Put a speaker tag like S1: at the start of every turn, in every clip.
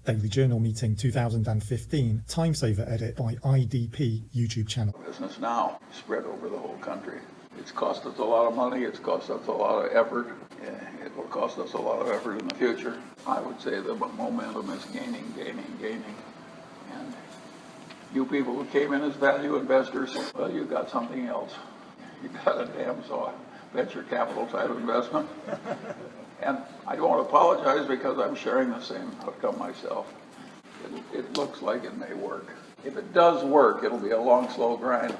S1: Daily Journal Meeting 2015, TIMESAVER edit by IDP YouTube channel.
S2: Business now spread over the whole country. It's cost us a lot of money, it's cost us a lot of effort, it will cost us a lot of effort in the future. I would say the momentum is gaining. And you people who came in as value investors, well, you got something else. You got a damn venture capital type investment. And I don't apologize because I'm sharing the same outcome myself. It looks like it may work. If it does work, it'll be a long, slow grind,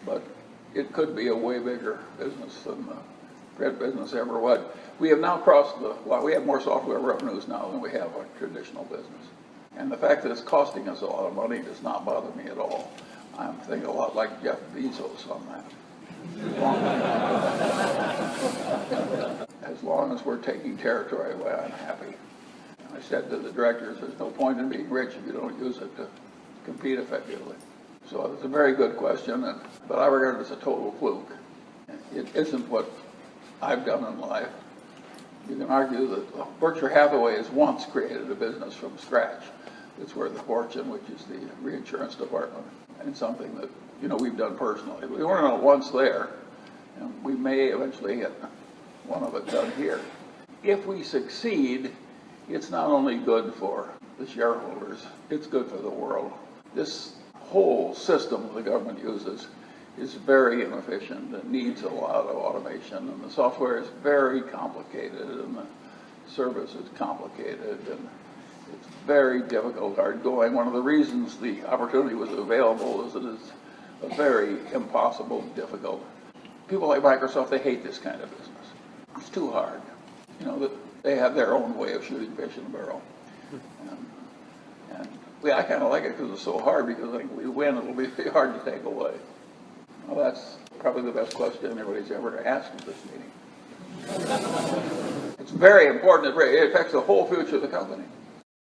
S2: but it could be a way bigger business than the print business ever was. We have now we have more software revenues now than we have a traditional business. And the fact that it's costing us a lot of money does not bother me at all. I'm thinking a lot like Jeff Bezos on that. As long as we're taking territory away, I'm happy. And I said to the directors, there's no point in being rich if you don't use it to compete effectively. So it's a very good question, but I regard it as a total fluke. It isn't what I've done in life. You can argue that Berkshire Hathaway has once created a business from scratch. It's worth a fortune, which is the reinsurance department, and something that we've done personally. We weren't once there, and we may eventually get one of it done here. If we succeed, it's not only good for the shareholders, it's good for the world. This whole system the government uses is very inefficient. It needs a lot of automation, and the software is very complicated, and the service is complicated, and it's very difficult, hard going. One of the reasons the opportunity was available is that it's a very impossible, difficult. People like Microsoft, they hate this kind of business. It's too hard. They have their own way of shooting fish in a barrel. I kind of like it because it's so hard, because I think if we win, it'll be hard to take away. Well, that's probably the best question anybody's ever asked at this meeting. It's very important. It affects the whole future of the company.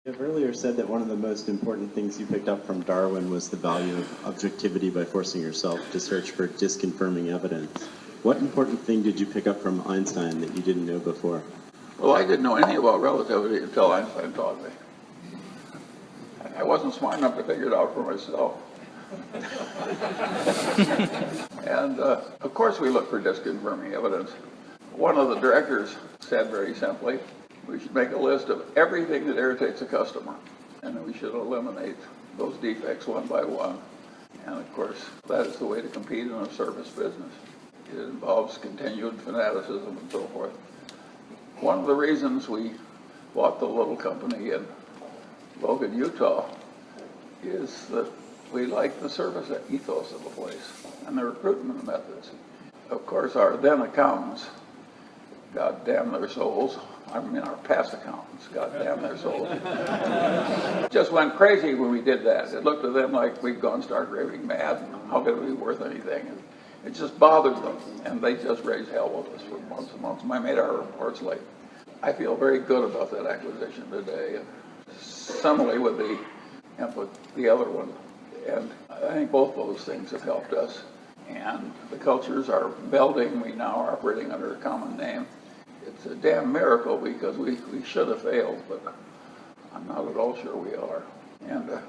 S3: You've earlier said that one of the most important things you picked up from Darwin was the value of objectivity by forcing yourself to search for disconfirming evidence. What important thing did you pick up from Einstein that you didn't know before?
S2: Well, I didn't know anything about relativity until Einstein taught me. I wasn't smart enough to figure it out for myself. And of course we look for disconfirming evidence. One of the directors said very simply, we should make a list of everything that irritates a customer, and then we should eliminate those defects one by one. And of course, that is the way to compete in a service business. It involves continued fanaticism and so forth. One of the reasons we bought the little company in Logan, Utah, is that we like the service ethos of the place and the recruitment methods. Of course, our then accountants, God damn their souls, our past accountants, God damn their souls, just went crazy when we did that. It looked to them like we'd gone stark raving mad, and how could it be worth anything? And it just bothered them, and they just raised hell with us for months and months. I made our reports late. I feel very good about that acquisition today, and similarly with the other one. And I think both those things have helped us. And the cultures are melding. We now are operating under a common name. It's a damn miracle, because we should have failed, but I'm not at all sure we are. And of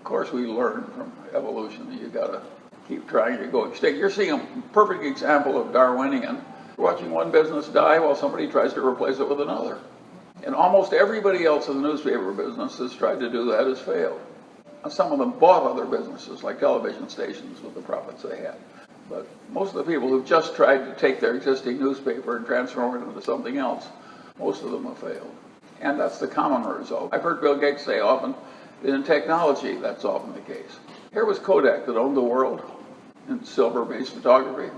S2: course we learn from evolution that you gotta keep trying to go extinct. You're seeing a perfect example of Darwinian. You're watching one business die while somebody tries to replace it with another. And almost everybody else in the newspaper business that's tried to do that has failed. And some of them bought other businesses, like television stations, with the profits they had. But most of the people who've just tried to take their existing newspaper and transform it into something else, most of them have failed. And that's the common result. I've heard Bill Gates say often that in technology, that's often the case. Here was Kodak that owned the world in silver-based photography.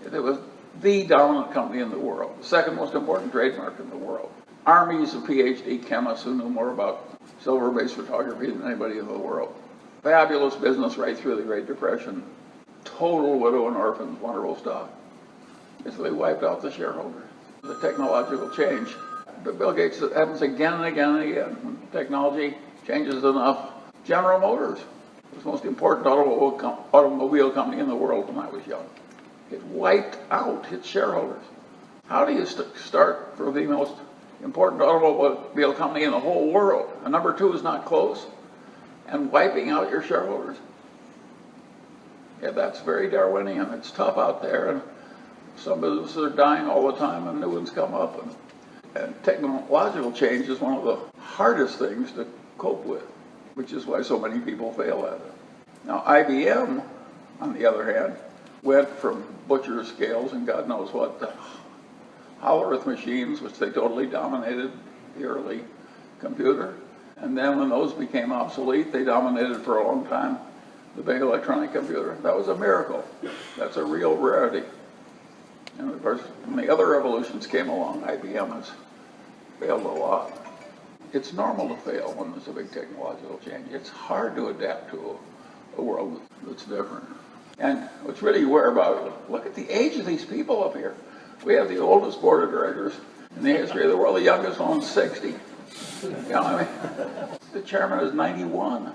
S2: It was the dominant company in the world, the second most important trademark in the world. Armies of PhD chemists who knew more about silver-based photography than anybody in the world. Fabulous business right through the Great Depression. Total widow and orphans, wonderful stuff. Basically wiped out the shareholder. The technological change. But Bill Gates, it happens again and again and again. When technology changes enough. General Motors was the most important automobile company in the world when I was young. It wiped out its shareholders. How do you start for the most important automobile company in the whole world, and number 2 is not close, and wiping out your shareholders. Yeah, that's very Darwinian. It's tough out there, and some businesses are dying all the time, and new ones come up. And technological change is one of the hardest things to cope with, which is why so many people fail at it. Now, IBM, on the other hand, went from butcher scales and God knows what to hollow earth machines, which they totally dominated the early computer. And then when those became obsolete, they dominated for a long time the big electronic computer. That was a miracle. That's a real rarity. And of course, when the other revolutions came along, IBM has failed a lot. It's normal to fail when there's a big technological change. It's hard to adapt to a world that's different. And what's really weird about it, look at the age of these people up here. We have the oldest board of directors in the history of the world. The youngest one's 60. You know, I mean, the chairman is 91.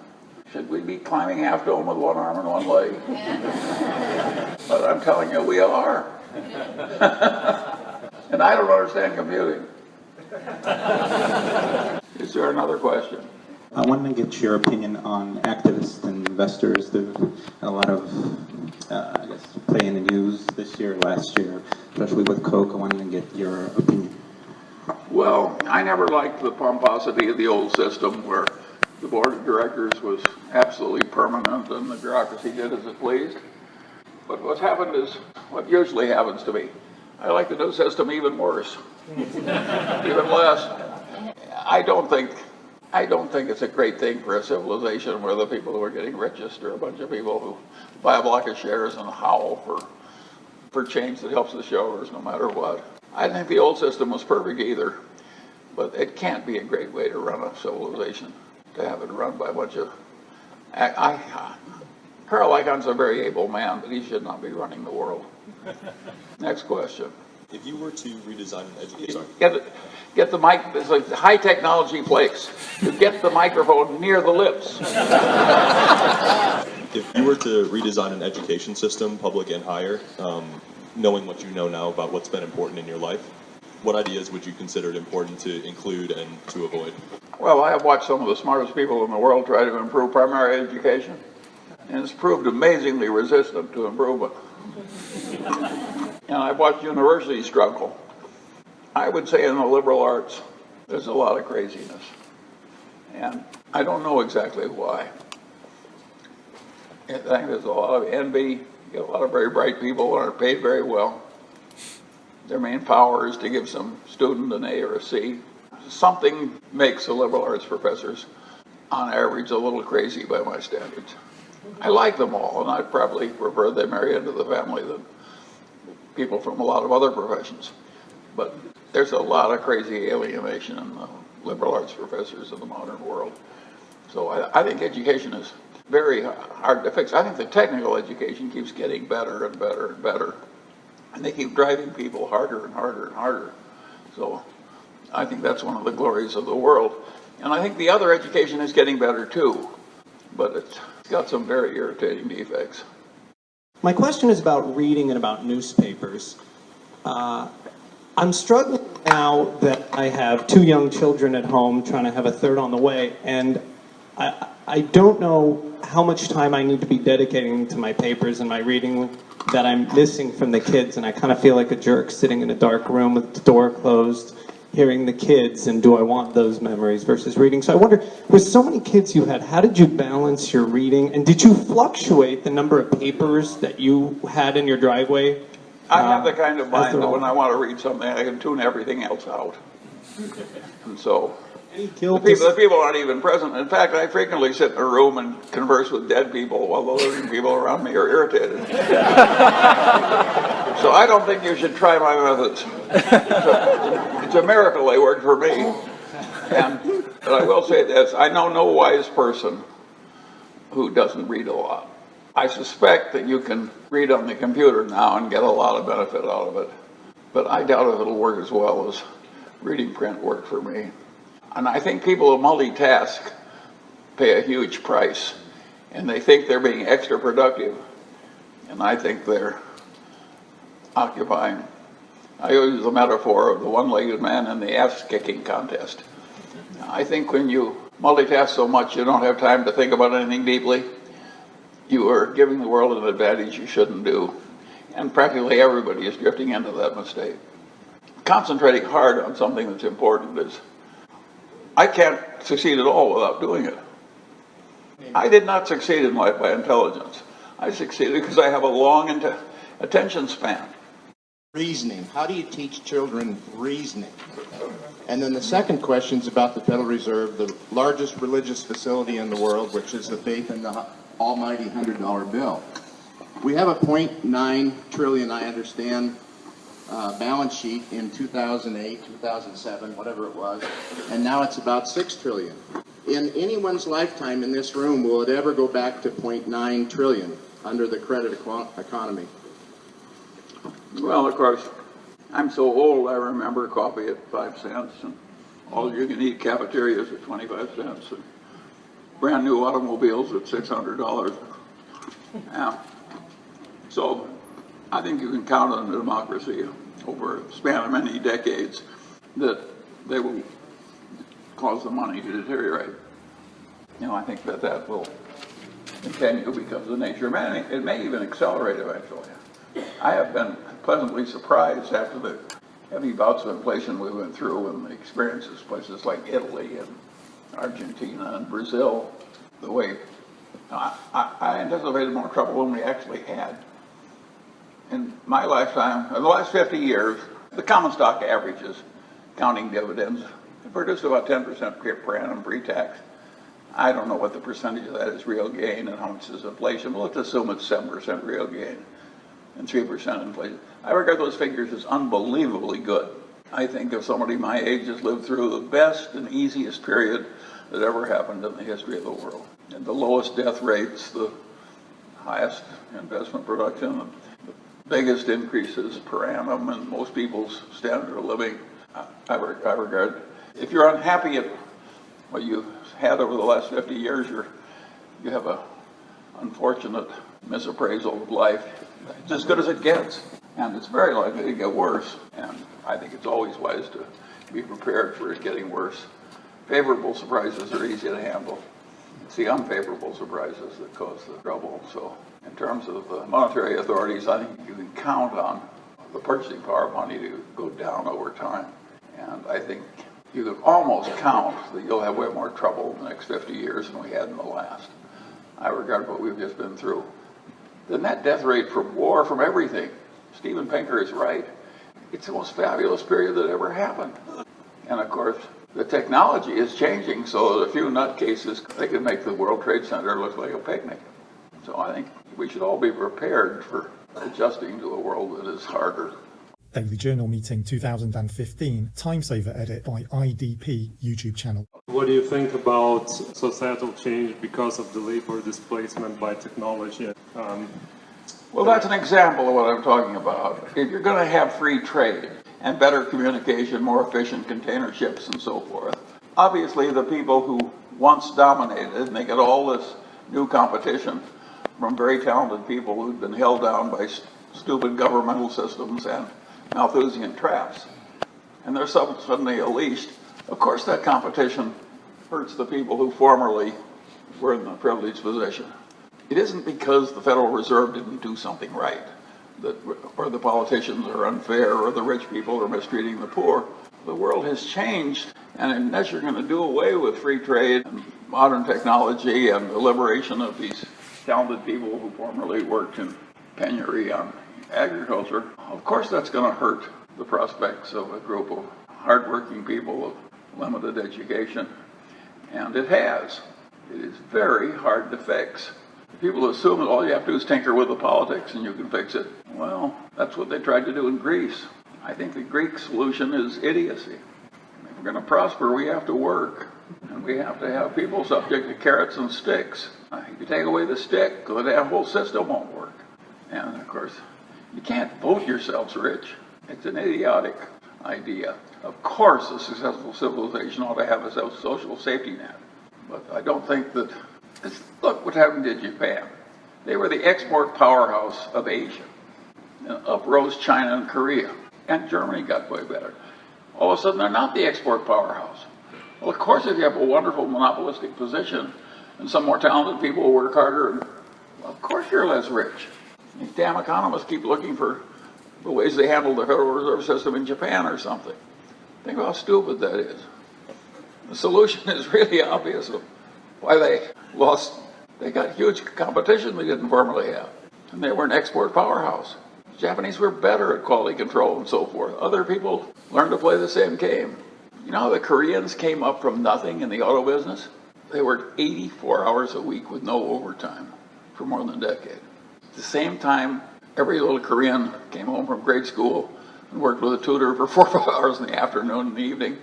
S2: Should we be climbing half dome with one arm and one leg? But I'm telling you, we are. And I don't understand computing. Is there another question?
S4: I wanted to get your opinion on activists and investors. There's a lot of, I guess, play in the news this year, last year, especially with Coke. I wanted to get your opinion.
S2: Well, I never liked the pomposity of the old system where the board of directors was absolutely permanent and the bureaucracy did as it pleased. But what's happened is what usually happens to me. I like the new system even worse, even less. I don't think it's a great thing for a civilization where the people who are getting richest are a bunch of people who buy a block of shares and howl for change that helps the shareholders no matter what. I think the old system was perfect either, but it can't be a great way to run a civilization, to have it run by a bunch of... Carl Icahn's a very able man, but he should not be running the world. Next question.
S5: If you were to redesign an education...
S2: Get the mic, it's like a high technology place. You get the microphone near the lips.
S5: If you were to redesign an education system, public and higher, knowing what you know now about what's been important in your life, what ideas would you consider it important to include and to avoid?
S2: Well, I have watched some of the smartest people in the world try to improve primary education, and it's proved amazingly resistant to improvement. And I've watched universities struggle. I would say in the liberal arts, there's a lot of craziness. And I don't know exactly why. I think there's a lot of envy. You get a lot of very bright people who aren't paid very well. Their main power is to give some student an A or a C. Something makes the liberal arts professors, on average, a little crazy by my standards. I like them all, and I'd probably prefer they marry into the family than people from a lot of other professions. But there's a lot of crazy alienation in the liberal arts professors in the modern world. So I think education is very hard to fix. I think the technical education keeps getting better and better and better. And they keep driving people harder and harder and harder. So I think that's one of the glories of the world. And I think the other education is getting better too. But it's got some very irritating defects.
S6: My question is about reading and about newspapers. I'm struggling now that I have 2 young children at home, trying to have a third on the way, and I don't know how much time I need to be dedicating to my papers and my reading that I'm missing from the kids, and I kind of feel like a jerk sitting in a dark room with the door closed, hearing the kids, and do I want those memories versus reading? So I wonder, with so many kids you had, how did you balance your reading, and did you fluctuate the number of papers that you had in your driveway?
S2: I have the kind of mind that when I want to read something, I can tune everything else out. And so the people aren't even present. In fact, I frequently sit in a room and converse with dead people while the living people around me are irritated. So I don't think you should try my methods. It's a miracle they worked for me. But I will say this, I know no wise person who doesn't read a lot. I suspect that you can read on the computer now and get a lot of benefit out of it. But I doubt if it'll work as well as reading print worked for me. And I think people who multitask pay a huge price. And they think they're being extra productive. And I think they're occupying I use the metaphor of the one-legged man in the ass-kicking contest. I think when you multitask so much you don't have time to think about anything deeply, you are giving the world an advantage you shouldn't do. And practically everybody is drifting into that mistake. Concentrating hard on something that's important is, I can't succeed at all without doing it. I did not succeed in life by intelligence. I succeeded because I have a long attention span.
S7: Reasoning. How do you teach children reasoning? And then the second question is about the Federal Reserve, the largest religious facility in the world, which is the faith in the almighty $100 bill. We have a 0.9 trillion, I understand, balance sheet in 2008, 2007, whatever it was, and now it's about 6 trillion. In anyone's lifetime in this room, will it ever go back to 0.9 trillion under the credit economy?
S2: Well, of course, I'm so old I remember coffee at 5 cents and all you can eat cafeterias at 25 cents and brand new automobiles at $600. Yeah. So I think you can count on a democracy over a span of many decades that they will cause the money to deteriorate. You know, I think that will continue because of the nature of man. It may even accelerate eventually. I have been pleasantly surprised after the heavy bouts of inflation we went through and the experiences places like Italy and Argentina and Brazil, the way I anticipated more trouble than we actually had. In my lifetime, in the last 50 years, the common stock averages, counting dividends, produced about 10% per annum pre-tax. I don't know what the percentage of that is real gain and how much is inflation, but let's assume it's 7% real gain and 3% inflation. I regard those figures as unbelievably good. I think if somebody my age has lived through the best and easiest period that ever happened in the history of the world. And the lowest death rates, the highest investment production, the biggest increases per annum in most people's standard of living. I regard, if you're unhappy at what you've had over the last 50 years, you have a unfortunate misappraisal of life. It's as good as it gets, and it's very likely to get worse. And I think it's always wise to be prepared for it getting worse. Favorable surprises are easy to handle. It's the unfavorable surprises that cause the trouble. So in terms of the monetary authorities, I think you can count on the purchasing power of money to go down over time. And I think you can almost count that you'll have way more trouble in the next 50 years than we had in the last. I regard what we've just been through. The net death rate from war, from everything, Steven Pinker is right. It's the most fabulous period that ever happened. And of course, the technology is changing so that a few nutcases, they can make the World Trade Center look like a picnic. So I think we should all be prepared for adjusting to a world that is harder.
S1: Daily Journal Meeting 2015, TimeSaver edit by IDP YouTube channel.
S8: What do you think about societal change because of the labor displacement by technology?
S2: Well, that's an example of what I'm talking about. If you're going to have free trade and better communication, more efficient container ships and so forth, obviously the people who once dominated, and they get all this new competition from very talented people who've been held down by stupid governmental systems and Malthusian traps, and they're suddenly unleashed. Of course that competition hurts the people who formerly were in the privileged position. It isn't because the Federal Reserve didn't do something right, or the politicians are unfair, or the rich people are mistreating the poor. The world has changed, and unless you're going to do away with free trade and modern technology and the liberation of these talented people who formerly worked in penury on agriculture, of course that's going to hurt the prospects of a group of hardworking people of limited education. And it has. It is very hard to fix. People assume that all you have to do is tinker with the politics and you can fix it. Well, that's what they tried to do in Greece. I think the Greek solution is idiocy. If we're going to prosper, we have to work. And we have to have people subject to carrots and sticks. If you take away the stick, the damn whole system won't work. And of course, you can't vote yourselves rich. It's an idiotic idea. Of course, a successful civilization ought to have a social safety net. But I don't think that... Look what happened to Japan. They were the export powerhouse of Asia. Up rose China and Korea. and Germany got way better. All of a sudden, they're not the export powerhouse. Well, of course, if you have a wonderful monopolistic position and some more talented people will work harder, and of course you're less rich. These damn economists keep looking for the ways they handle the Federal Reserve System in Japan or something. Think of how stupid that is. The solution is really obvious of why they lost. They got huge competition they didn't formerly have, and they were an export powerhouse. The Japanese were better at quality control and so forth. Other people learned to play the same game. You know how the Koreans came up from nothing in the auto business? They worked 84 hours a week with no overtime for more than a decade. At the same time, every little Korean came home from grade school and worked with a tutor for 4 or 5 hours in the afternoon and the evening,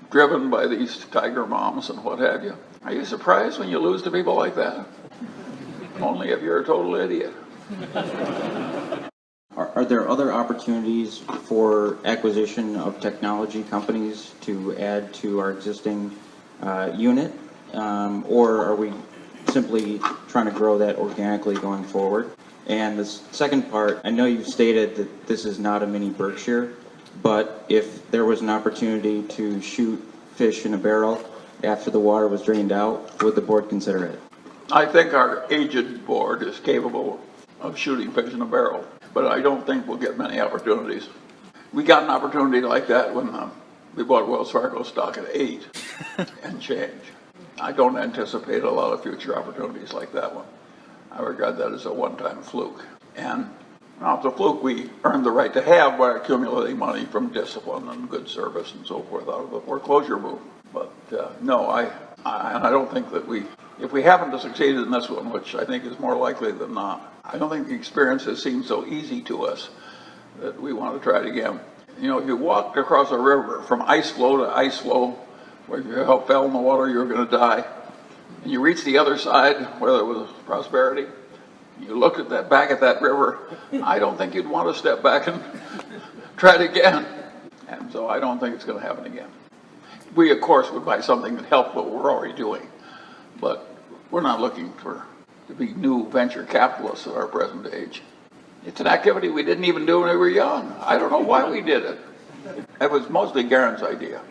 S2: driven by these tiger moms and what have you. Are you surprised when you lose to people like that? Only if you're a total idiot.
S9: Are there other opportunities for acquisition of technology companies to add to our existing unit? Or are we simply trying to grow that organically going forward? And the second part, I know you've stated that this is not a mini Berkshire, but if there was an opportunity to shoot fish in a barrel after the water was drained out, would the board consider it?
S2: I think our aged board is capable of shooting fish in a barrel, but I don't think we'll get many opportunities. We got an opportunity like that when we bought Wells Fargo stock at 8 and change. I don't anticipate a lot of future opportunities like that one. I regard that as a one-time fluke. And now it's a fluke we earned the right to have by accumulating money from discipline and good service and so forth out of the foreclosure boom. But no, I don't think that if we happen to succeed in this one, which I think is more likely than not, I don't think the experience has seemed so easy to us that we want to try it again. You know, if you walked across a river from ice flow to ice flow, where if you fell in the water, you were going to die, and you reached the other side where there was prosperity, you looked at that back at that river, I don't think you'd want to step back and try it again. And so I don't think it's going to happen again. We, of course, would buy something that helped what we're already doing, but we're not looking to be new venture capitalists at our present age. It's an activity we didn't even do when we were young. I don't know why we did it. It was mostly Garen's idea.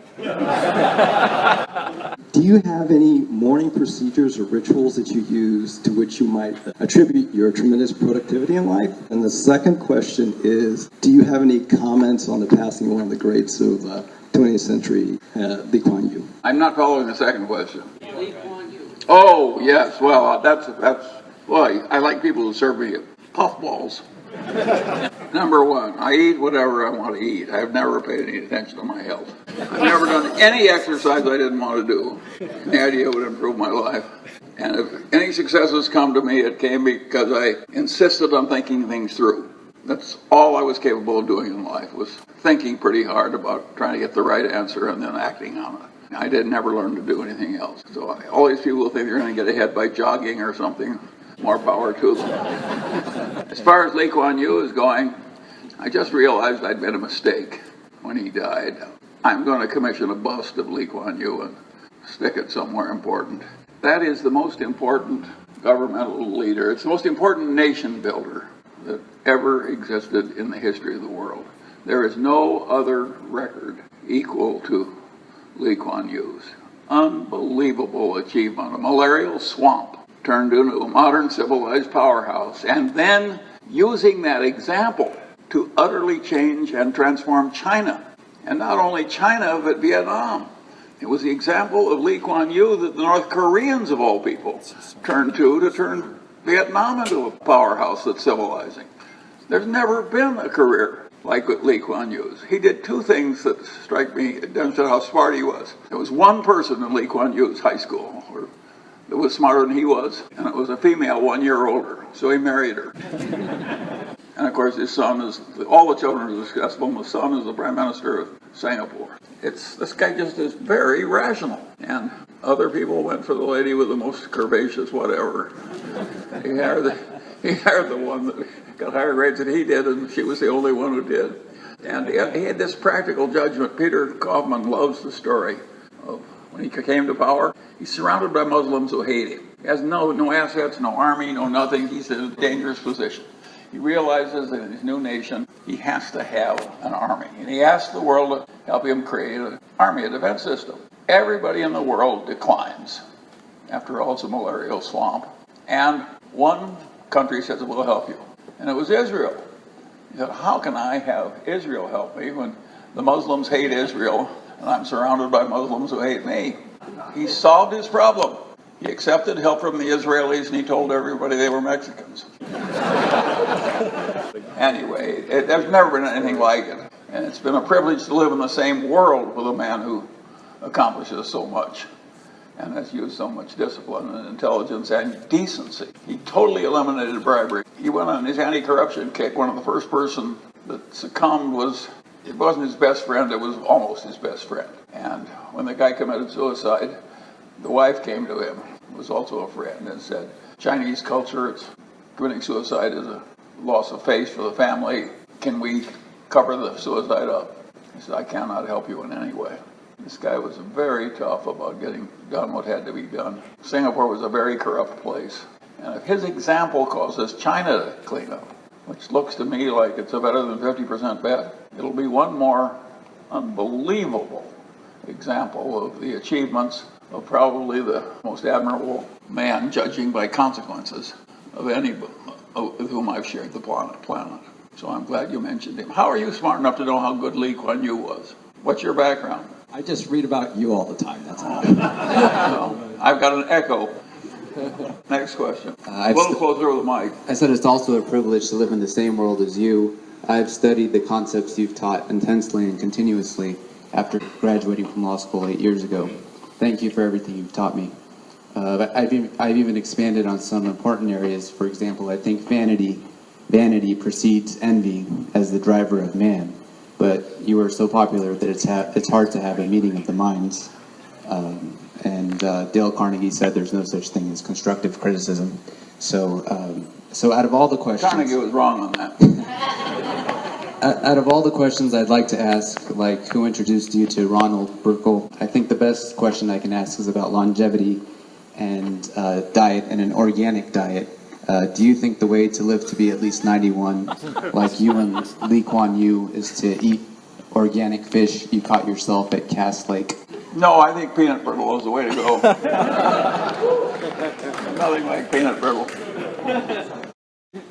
S10: Do you have any morning procedures or rituals that you use to which you might attribute your tremendous productivity in life? And the second question is, do you have any comments on the passing of one of the greats of 20th century, Lee Kuan Yew?
S2: I'm not following the second question. Oh, yes. Well, well, I like people who serve me puffballs. Number one, I eat whatever I want to eat. I've never paid any attention to my health. I've never done any exercise I didn't want to do. And the idea would improve my life. And if any successes come to me, it came because I insisted on thinking things through. That's all I was capable of doing in life, was thinking pretty hard about trying to get the right answer and then acting on it. I did never learn to do anything else. So all these people who think they're going to get ahead by jogging or something, more power to them. As far as Lee Kuan Yew is going, I just realized I'd made a mistake when he died. I'm going to commission a bust of Lee Kuan Yew and stick it somewhere important. That is the most important governmental leader. It's the most important nation builder that ever existed in the history of the world. There is no other record equal to Lee Kuan Yew's. Unbelievable achievement. A malarial swamp turned into a modern civilized powerhouse, and then using that example to utterly change and transform China. And not only China, but Vietnam. It was the example of Lee Kuan Yew that the North Koreans, of all people, turned to turn Vietnam into a powerhouse that's civilizing. There's never been a career like Lee Kuan Yew's. He did two things that strike me, demonstrate how smart he was. There was one person in Lee Kuan Yew's high school that was smarter than he was, and it was a female 1 year older, so he married her. And of course his son all the children are successful, and the son is the Prime Minister of Singapore. This guy just is very rational. And other people went for the lady with the most curvaceous whatever. He hired the one that got higher grades than he did, and she was the only one who did. And he had this practical judgment. Peter Kaufman loves the story of when he came to power. He's surrounded by Muslims who hate him. He has no assets, no army, no nothing. He's in a dangerous position. he realizes that in his new nation, he has to have an army. And he asks the world to help him create an army, a defense system. Everybody in the world declines. After all, it's a malarial swamp. And one country says, we'll help you. And it was Israel. He said, how can I have Israel help me when the Muslims hate Israel and I'm surrounded by Muslims who hate me? He solved his problem. He accepted help from the Israelis and he told everybody they were Mexicans. Anyway, there's never been anything like it. And it's been a privilege to live in the same world with a man who accomplishes so much and has used so much discipline and intelligence and decency. He totally eliminated bribery. He went on his anti-corruption kick. One of the first person that succumbed it wasn't his best friend, it was almost his best friend. And when the guy committed suicide, the wife came to him, who was also a friend, and said, Chinese culture, committing suicide is a loss of face for the family. Can we cover the suicide up? He said, I cannot help you in any way. This guy was very tough about getting done what had to be done. Singapore was a very corrupt place. And if his example causes China to clean up, which looks to me like it's a better than 50% bet, it'll be one more unbelievable example of the achievements of probably the most admirable man, judging by consequences, of any with whom I've shared the planet. So I'm glad you mentioned him. How are you smart enough to know how good Lee Kuan Yew was? What's your background?
S11: I just read about you all the time, that's all.
S2: No, I've got an echo. Next question. A little closer with the mic.
S11: I said it's also a privilege to live in the same world as you. I've studied the concepts you've taught intensely and continuously after graduating from law school 8 years ago. Thank you for everything you've taught me. I've even expanded on some important areas. For example, I think vanity precedes envy as the driver of man. But you are so popular that it's hard to have a meeting of the minds. And Dale Carnegie said there's no such thing as constructive criticism. So out of all the questions...
S2: Carnegie was wrong on that.
S11: Out of all the questions I'd like to ask, like who introduced you to Ronald Burkle, I think the best question I can ask is about longevity and diet and an organic diet. Do you think the way to live to be at least 91, like you and Lee Kuan Yew, is to eat organic fish you caught yourself at Cass Lake?
S2: No, I think peanut brittle is the way to go. Nothing like peanut brittle.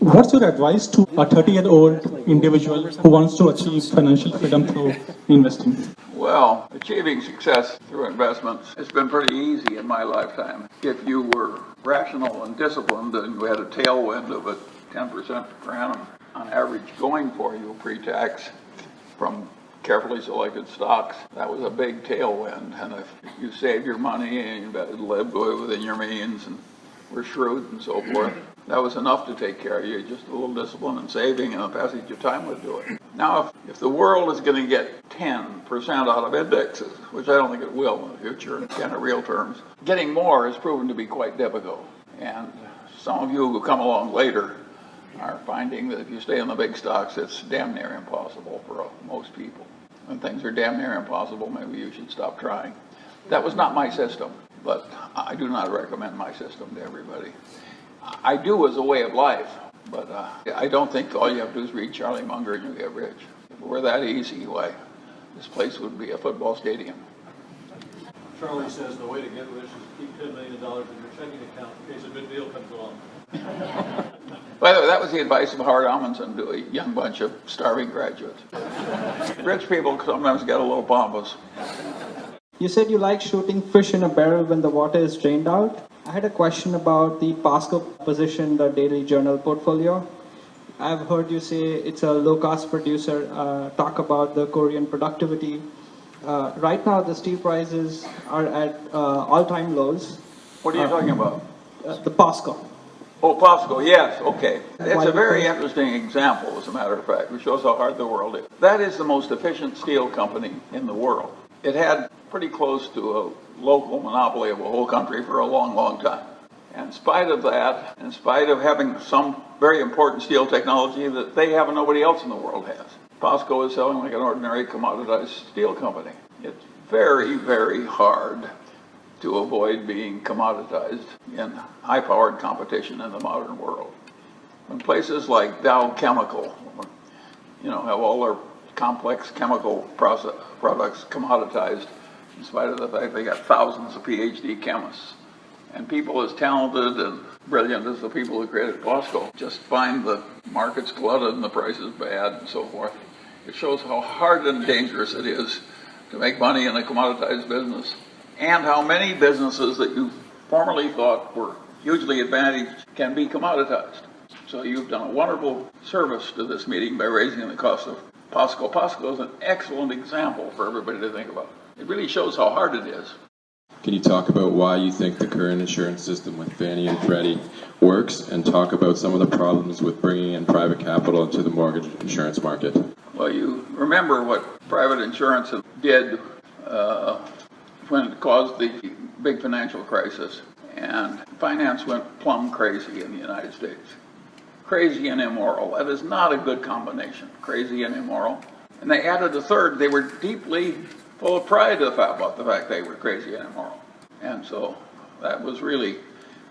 S12: What's your advice to a 30-year-old individual who wants to achieve financial freedom through investing?
S2: Well, achieving success through investments has been pretty easy in my lifetime. If you were rational and disciplined and you had a tailwind of a 10% per annum on average going for you pre-tax from carefully selected stocks, that was a big tailwind. And if you saved your money and you lived within your means and were shrewd and so forth, that was enough to take care of you. Just a little discipline and saving and the passage of time would do it. Now, if the world is going to get 10% out of indexes, which I don't think it will in the future in kind of real terms, getting more has proven to be quite difficult. And some of you who come along later are finding that if you stay in the big stocks, it's damn near impossible for most people. When things are damn near impossible, maybe you should stop trying. That was not my system, but I do not recommend my system to everybody. I do as a way of life, but I don't think all you have to do is read Charlie Munger and you get rich. If it were that easy, why, this place would be a football stadium.
S13: Charlie says the way to get rich is keep $10 million in your checking account in case a good deal comes along.
S2: By the way, that was the advice of Howard Amundsen to a young bunch of starving graduates. Rich people sometimes get a little pompous.
S6: You said you like shooting fish in a barrel when the water is drained out. I had a question about the Pasco position, the Daily Journal portfolio. I've heard you say it's a low-cost producer. Talk about the Korean productivity. Right now, the steel prices are at all-time lows.
S2: What are you talking about?
S6: The Pasco.
S2: Oh, POSCO, yes, okay. It's a very interesting example, as a matter of fact, which shows how hard the world is. That is the most efficient steel company in the world. It had pretty close to a local monopoly of a whole country for a long, long time. And in spite of that, in spite of having some very important steel technology that they have and nobody else in the world has, POSCO is selling like an ordinary commoditized steel company. It's very, very hard to avoid being commoditized in high-powered competition in the modern world. When places like Dow Chemical, have all their complex chemical products commoditized, in spite of the fact they got thousands of PhD chemists. And people as talented and brilliant as the people who created Bosco just find the markets glutted and the prices bad and so forth. It shows how hard and dangerous it is to make money in a commoditized business, and how many businesses that you formerly thought were hugely advantaged can be commoditized. So you've done a wonderful service to this meeting by raising the cost of Bosco. Bosco is an excellent example for everybody to think about. It really shows how hard it is.
S14: Can you talk about why you think the current insurance system with Fannie and Freddie works, and talk about some of the problems with bringing in private capital into the mortgage insurance market?
S2: Well, you remember what private insurance did when it caused the big financial crisis, and finance went plumb crazy in the United States. Crazy and immoral. That is not a good combination, crazy and immoral. And they added a third. They were deeply full of pride about the fact they were crazy and immoral. And so that was really,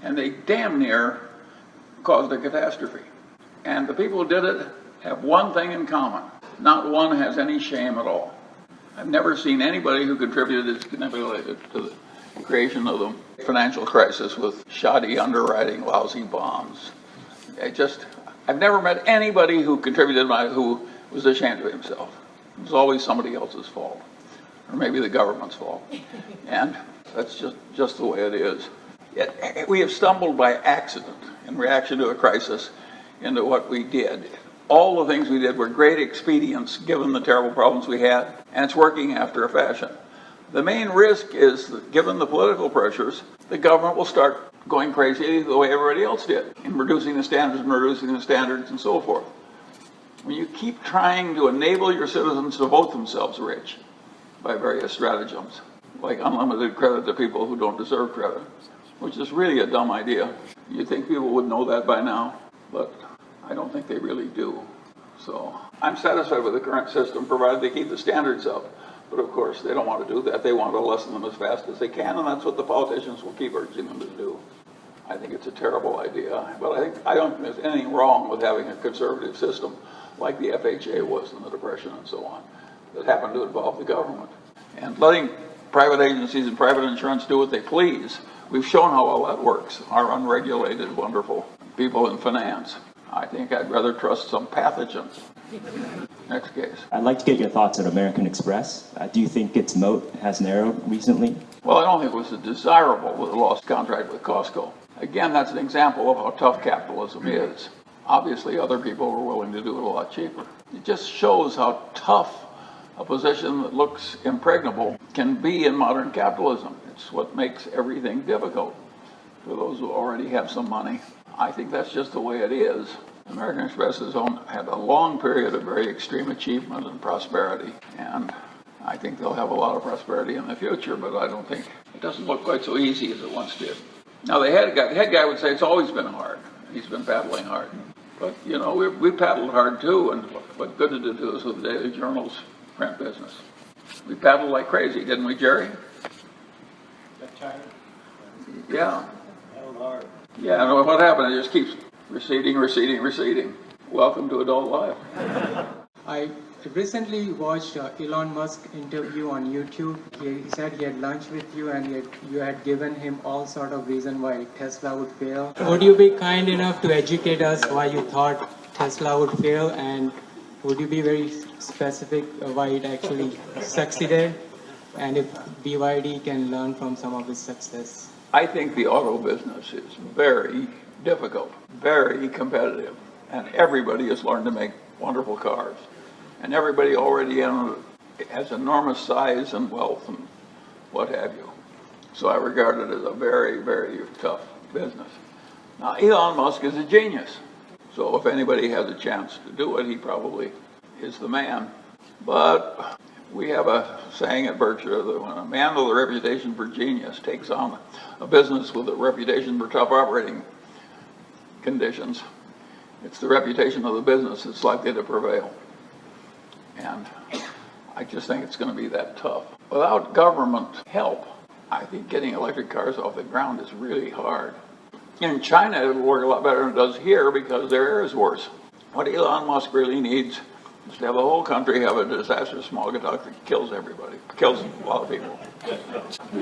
S2: and they damn near caused a catastrophe. And the people who did it have one thing in common. Not one has any shame at all. I've never seen anybody who contributed significantly to the creation of the financial crisis with shoddy underwriting, lousy bonds. I've never met anybody who contributed who was ashamed of himself. It was always somebody else's fault, or maybe the government's fault. And that's just the way it is. Yet we have stumbled by accident in reaction to a crisis into what we did. All the things we did were great expedients given the terrible problems we had, and it's working after a fashion. The main risk is that given the political pressures, the government will start going crazy the way everybody else did, in reducing the standards and so forth. When you keep trying to enable your citizens to vote themselves rich by various stratagems, like unlimited credit to people who don't deserve credit, which is really a dumb idea. You'd think people would know that by now, but I don't think they really do. So I'm satisfied with the current system, provided they keep the standards up. But of course, they don't want to do that. They want to lessen them as fast as they can, and that's what the politicians will keep urging them to do. I think it's a terrible idea. But I don't think there's anything wrong with having a conservative system like the FHA was in the Depression and so on, that happened to involve the government. And letting private agencies and private insurance do what they please, we've shown how well that works. Our unregulated, wonderful people in finance. I think I'd rather trust some pathogens. Next case.
S15: I'd like to get your thoughts on American Express. Do you think its moat has narrowed recently?
S2: Well, I don't think it was desirable with a lost contract with Costco. Again, that's an example of how tough capitalism is. Obviously, other people were willing to do it a lot cheaper. It just shows how tough a position that looks impregnable can be in modern capitalism. It's what makes everything difficult for those who already have some money. I think that's just the way it is. American Express has had a long period of very extreme achievement and prosperity, and I think they'll have a lot of prosperity in the future, but I don't think it doesn't look quite so easy as it once did. Now, the head guy would say it's always been hard. He's been paddling hard. But, we paddled hard too, and what good did it do us with the Daily Journal's print business? We paddled like crazy, didn't we, Jerry? Yeah. Yeah, and what happened? It just keeps receding. Welcome to adult life.
S16: I recently watched Elon Musk interview on YouTube. He said he had lunch with you and you had given him all sort of reason why Tesla would fail. Would you be kind enough to educate us why you thought Tesla would fail, and would you be very specific why it actually succeeded, and if BYD can learn from some of its success?
S2: I think the auto business is very difficult, very competitive, and everybody has learned to make wonderful cars. And everybody already has enormous size and wealth and what have you. So I regard it as a very, very tough business. Now, Elon Musk is a genius. So if anybody has a chance to do it, he probably is the man. But we have a saying at Berkshire that when a man with a reputation for genius takes on a business with a reputation for tough operating conditions, it's the reputation of the business that's likely to prevail. And I just think it's going to be that tough. Without government help, I think getting electric cars off the ground is really hard. In China, it'll work a lot better than it does here because their air is worse. What Elon Musk really needs is to have the whole country have a disaster smog attack that kills everybody, kills a lot of people.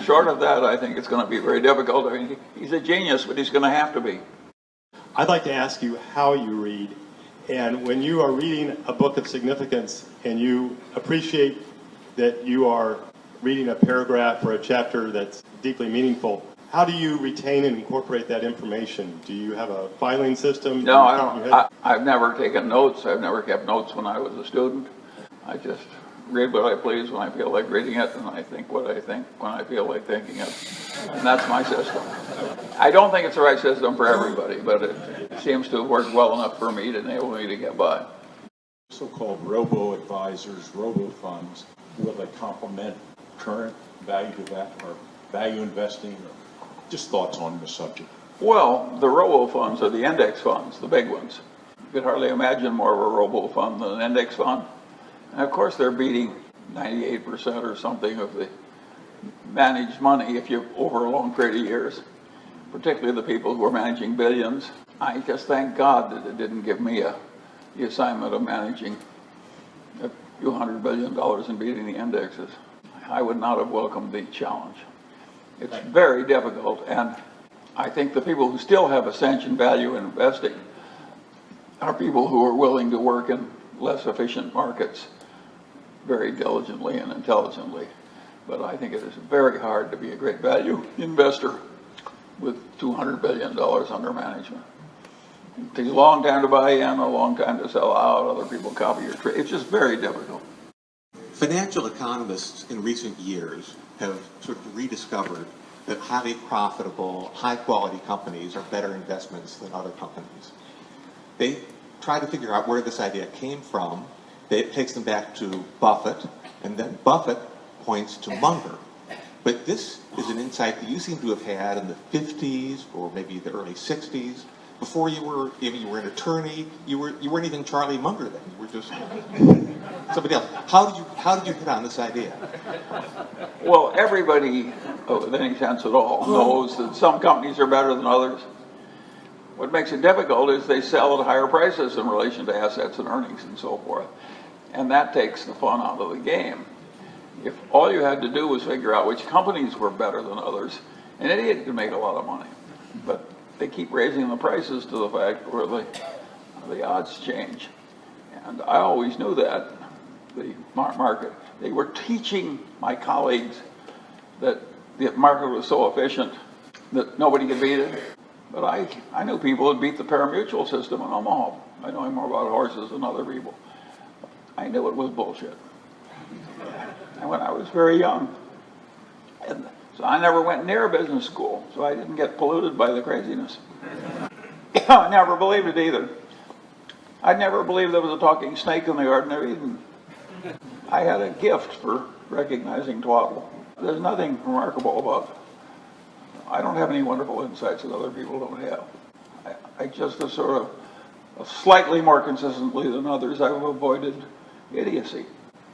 S2: Short of that, I think it's going to be very difficult. I mean, he's a genius, but he's going to have to be.
S17: I'd like to ask you how you read. And when you are reading a book of significance and you appreciate that you are reading a paragraph or a chapter that's deeply meaningful, how do you retain and incorporate that information? Do you have a filing system?
S2: No, I don't. I've never taken notes. I've never kept notes when I was a student. I just read what I please when I feel like reading it, and I think what I think when I feel like thinking it. And that's my system. I don't think it's the right system for everybody, but it seems to have worked well enough for me to enable me to get by.
S18: So-called robo-advisors, robo-funds, will they complement current value to that, or value investing, or just thoughts on the subject?
S2: Well, the robo-funds are the index funds, the big ones. You could hardly imagine more of a robo-fund than an index fund. And of course, they're beating 98% or something of the managed money if you over a long period of years, particularly the people who are managing billions. I just thank God that it didn't give me the assignment of managing a few $100 billion and beating the indexes. I would not have welcomed the challenge. It's very difficult, and I think the people who still have ascension value in investing are people who are willing to work in less efficient markets very diligently and intelligently. But I think it is very hard to be a great value investor with $200 billion under management. It takes a long time to buy in, a long time to sell out, other people copy your trade. It's just very difficult.
S19: Financial economists in recent years have sort of rediscovered that highly profitable, high-quality companies are better investments than other companies. They try to figure out where this idea came from. It takes them back to Buffett, and then Buffett points to Munger. But this is an insight that you seem to have had in the 50s or maybe the early 60s. Before you were an attorney, you weren't even Charlie Munger then. You were just somebody else. How did you hit on this idea?
S2: Well, everybody with any sense at all knows that some companies are better than others. What makes it difficult is they sell at higher prices in relation to assets and earnings and so forth. And that takes the fun out of the game. If all you had to do was figure out which companies were better than others, an idiot could make a lot of money. But they keep raising the prices to the fact where the odds change. And I always knew that, the market. They were teaching my colleagues that the market was so efficient that nobody could beat it. But I knew people who beat the pari-mutuel system in Omaha. I know more about horses than other people. I knew it was bullshit. And when I was very young. And so I never went near a business school, so I didn't get polluted by the craziness. I never believed it either. I never believed there was a talking snake in the Garden of Eden. I had a gift for recognizing twaddle. There's nothing remarkable about it. I don't have any wonderful insights that other people don't have. I just have sort of slightly more consistently than others, I've avoided idiocy.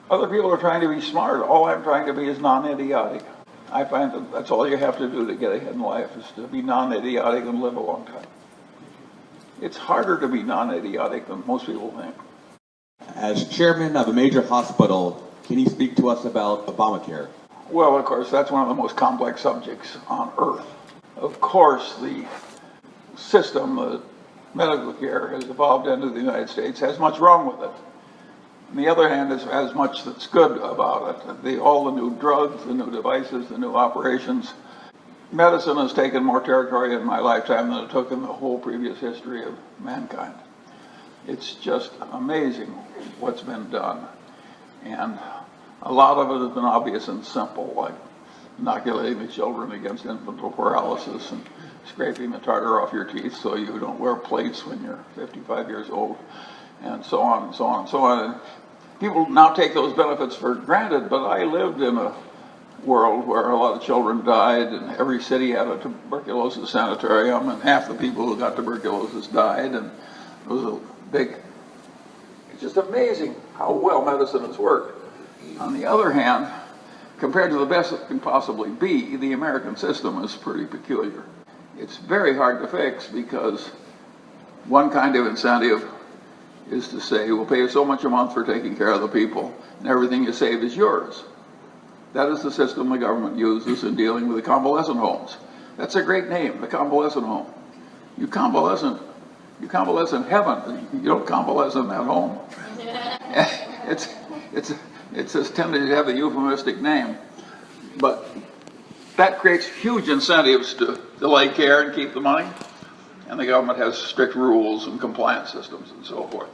S2: Other people are trying to be smart. All I'm trying to be is non-idiotic. I find that that's all you have to do to get ahead in life, is to be non-idiotic and live a long time. It's harder to be non-idiotic than most people think.
S20: As chairman of a major hospital, can you speak to us about Obamacare?
S2: Well, of course, that's one of the most complex subjects on earth. Of course, the system, medical care, has evolved into the United States, has much wrong with it. On the other hand, it has much that's good about it. All the new drugs, the new devices, the new operations. Medicine has taken more territory in my lifetime than it took in the whole previous history of mankind. It's just amazing what's been done. And a lot of it has been obvious and simple, like inoculating the children against infantile paralysis and scraping the tartar off your teeth so you don't wear plates when you're 55 years old, and so on and so on and so on. And people now take those benefits for granted, but I lived in a world where a lot of children died, and every city had a tuberculosis sanitarium, and half the people who got tuberculosis died, and it was a big... It's just amazing how well medicine has worked. On the other hand, compared to the best it can possibly be, the American system is pretty peculiar. it's very hard to fix because one kind of incentive is to say, we'll pay you so much a month for taking care of the people, and everything you save is yours. That is the system the government uses in dealing with the convalescent homes. That's a great name, the convalescent home. You convalesce in heaven. You don't convalesce in that home. It's just tended to have a euphemistic name, but that creates huge incentives to delay care and keep the money, and the government has strict rules and compliance systems and so forth.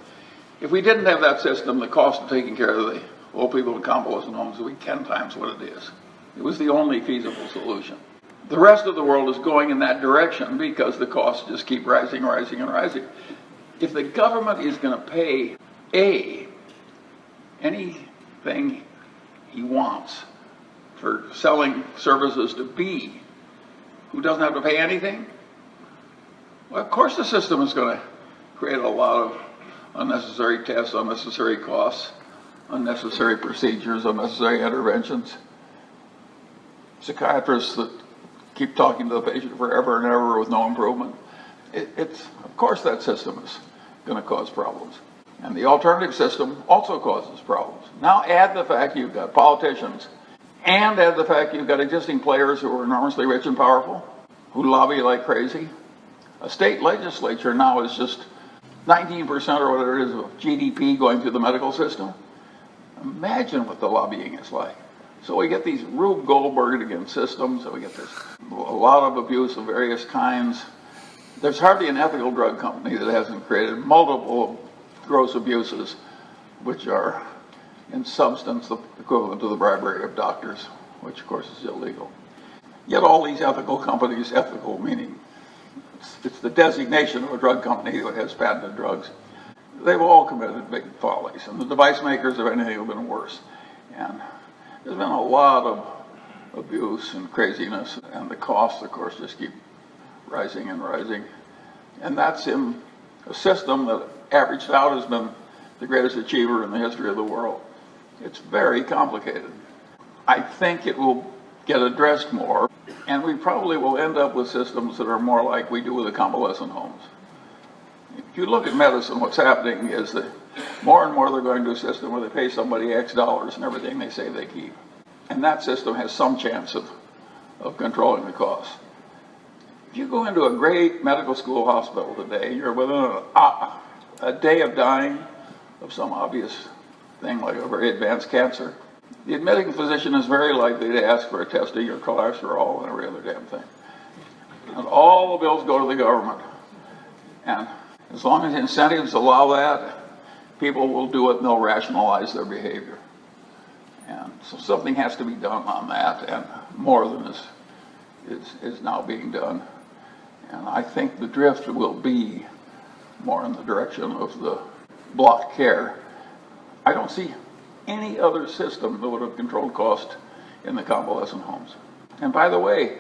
S2: If we didn't have that system, the cost of taking care of the old people in convalescent homes would be 10 times what it is. It was the only feasible solution. The rest of the world is going in that direction because the costs just keep rising, rising, and rising. If the government is going to pay A, anything he wants for selling services to B, who doesn't have to pay anything, well, of course the system is going to create a lot of unnecessary tests, unnecessary costs, unnecessary procedures, unnecessary interventions. Psychiatrists that keep talking to the patient forever and ever with no improvement. Of course that system is going to cause problems. And the alternative system also causes problems. Now add the fact you've got politicians and add the fact you've got existing players who are enormously rich and powerful, who lobby like crazy. A state legislature now is just 19% or whatever it is of GDP going through the medical system. Imagine what the lobbying is like. So we get these Rube Goldberg systems, so we get a lot of abuse of various kinds. There's hardly an ethical drug company that hasn't created multiple gross abuses, which are in substance the equivalent to the bribery of doctors, which of course is illegal. Yet all these ethical companies, ethical meaning, it's the designation of a drug company that has patented drugs. They've all committed big follies, and the device makers, if anything, have been worse. And there's been a lot of abuse and craziness, and the costs, of course, just keep rising and rising. And that's in a system that averaged out has been the greatest achiever in the history of the world. It's very complicated. I think it will get addressed more, and we probably will end up with systems that are more like we do with the convalescent homes. If you look at medicine, what's happening is that more and more they're going to a system where they pay somebody X dollars and everything they say they keep. And that system has some chance of controlling the costs. If you go into a great medical school hospital today, you're within a day of dying of some obvious thing like a very advanced cancer, the admitting physician is very likely to ask for a test of your cholesterol and every other damn thing. And all the bills go to the government. And as long as incentives allow that, people will do it and they'll rationalize their behavior. And so something has to be done on that, and more than is now being done. And I think the drift will be more in the direction of the block care. I don't see any other system that would have controlled cost in the convalescent homes. And by the way,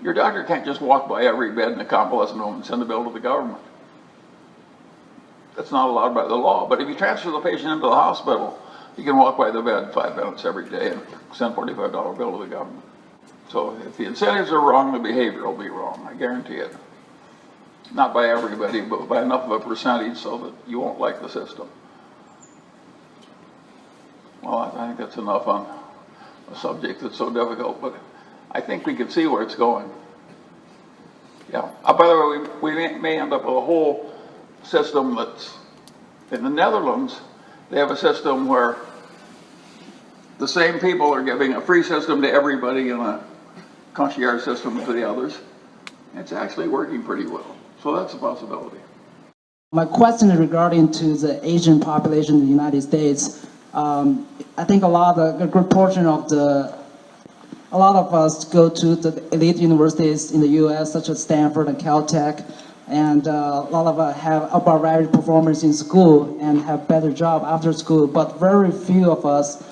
S2: your doctor can't just walk by every bed in a convalescent home and send a bill to the government. That's not allowed by the law. But if you transfer the patient into the hospital, you can walk by the bed 5 minutes every day and send a $45 bill to the government. So if the incentives are wrong, the behavior will be wrong. I guarantee it. Not by everybody, but by enough of a percentage so that you won't like the system. Well, I think that's enough on a subject that's so difficult, but I think we can see where it's going. Yeah. By the way, we may end up with a whole system that's in the Netherlands. They have a system where the same people are giving a free system to everybody and a concierge system to the others. It's actually working pretty well. So that's a possibility.
S21: My question is regarding to the Asian population in the United States. I think a good portion of a lot of us go to the elite universities in the U.S., such as Stanford and Caltech, and a lot of us have above average performance in school and have better job after school, but very few of us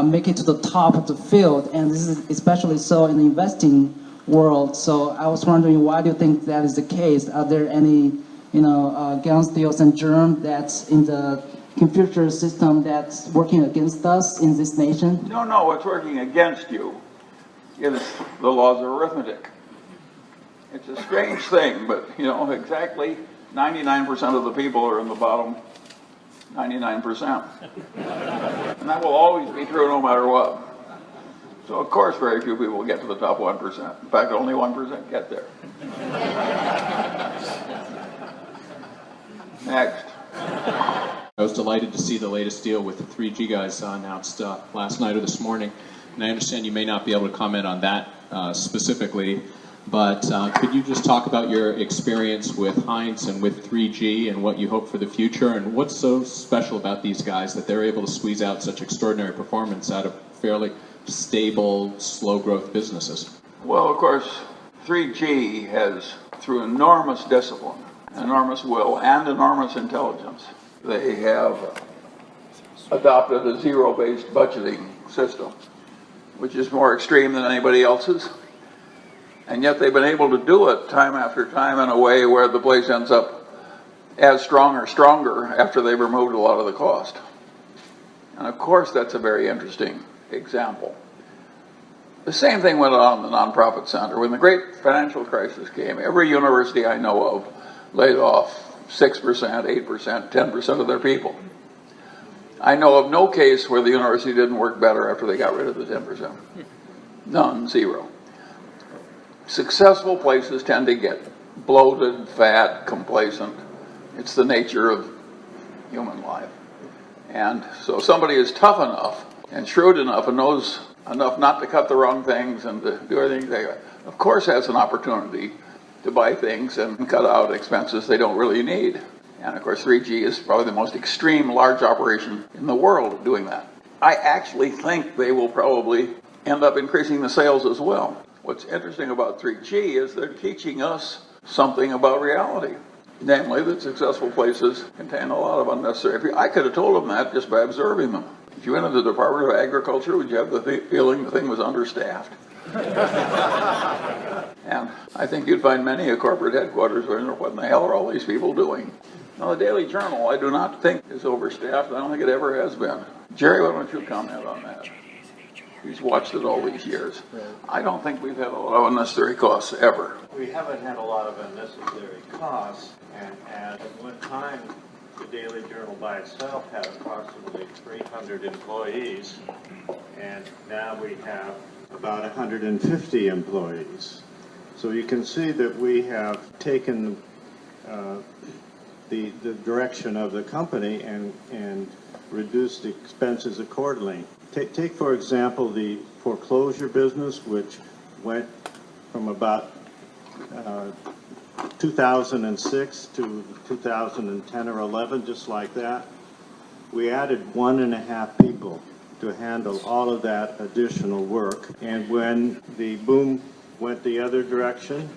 S21: make it to the top of the field, and this is especially so in the investing world. So I was wondering, why do you think that is the case? Are there any, Gans syndrome that's in the computer system that's working against us in this nation?
S2: No, what's working against you is the laws of arithmetic. It's a strange thing, but exactly 99% of the people are in the bottom 99%. And that will always be true no matter what. So of course very few people get to the top 1%. In fact, only 1% get there. Next.
S3: I was delighted to see the latest deal with the 3G guys announced last night or this morning. And I understand you may not be able to comment on that specifically, but could you just talk about your experience with Heinz and with 3G and what you hope for the future, and what's so special about these guys that they're able to squeeze out such extraordinary performance out of fairly stable, slow growth businesses?
S2: Well, of course, 3G has, through enormous discipline, enormous will, and enormous intelligence, they have adopted a zero-based budgeting system, which is more extreme than anybody else's. And yet they've been able to do it time after time in a way where the place ends up as strong or stronger after they've removed a lot of the cost. And of course that's a very interesting example. The same thing went on in the nonprofit center. When the great financial crisis came, every university I know of laid off 6%, 8%, 10% of their people. I know of no case where the university didn't work better after they got rid of the 10%. None, zero. Successful places tend to get bloated, fat, complacent. It's the nature of human life. And so somebody is tough enough and shrewd enough and knows enough not to cut the wrong things and to do everything they, of course, has an opportunity to buy things and cut out expenses they don't really need. And of course 3G is probably the most extreme large operation in the world doing that. I actually think they will probably end up increasing the sales as well. What's interesting about 3G is they're teaching us something about reality. Namely, that successful places contain a lot of unnecessary. I could have told them that just by observing them. If you went into the Department of Agriculture, would you have the feeling the thing was understaffed? And I think you'd find many a corporate headquarters wondering, what in the hell are all these people doing? Now, the Daily Journal, I do not think is overstaffed. I don't think it ever has been. Jerry, why don't you comment on that? He's watched it all these years. I don't think we've had a lot of unnecessary costs ever.
S22: We haven't had a lot of unnecessary costs, and at one time, the Daily Journal by itself had approximately 300 employees, and now we have about 150 employees. So you can see that we have taken the direction of the company and reduced expenses accordingly. Take, for example, the foreclosure business, which went from about 2006 to 2010 or 11, just like that. We added 1.5 people to handle all of that additional work. And when the boom went the other direction,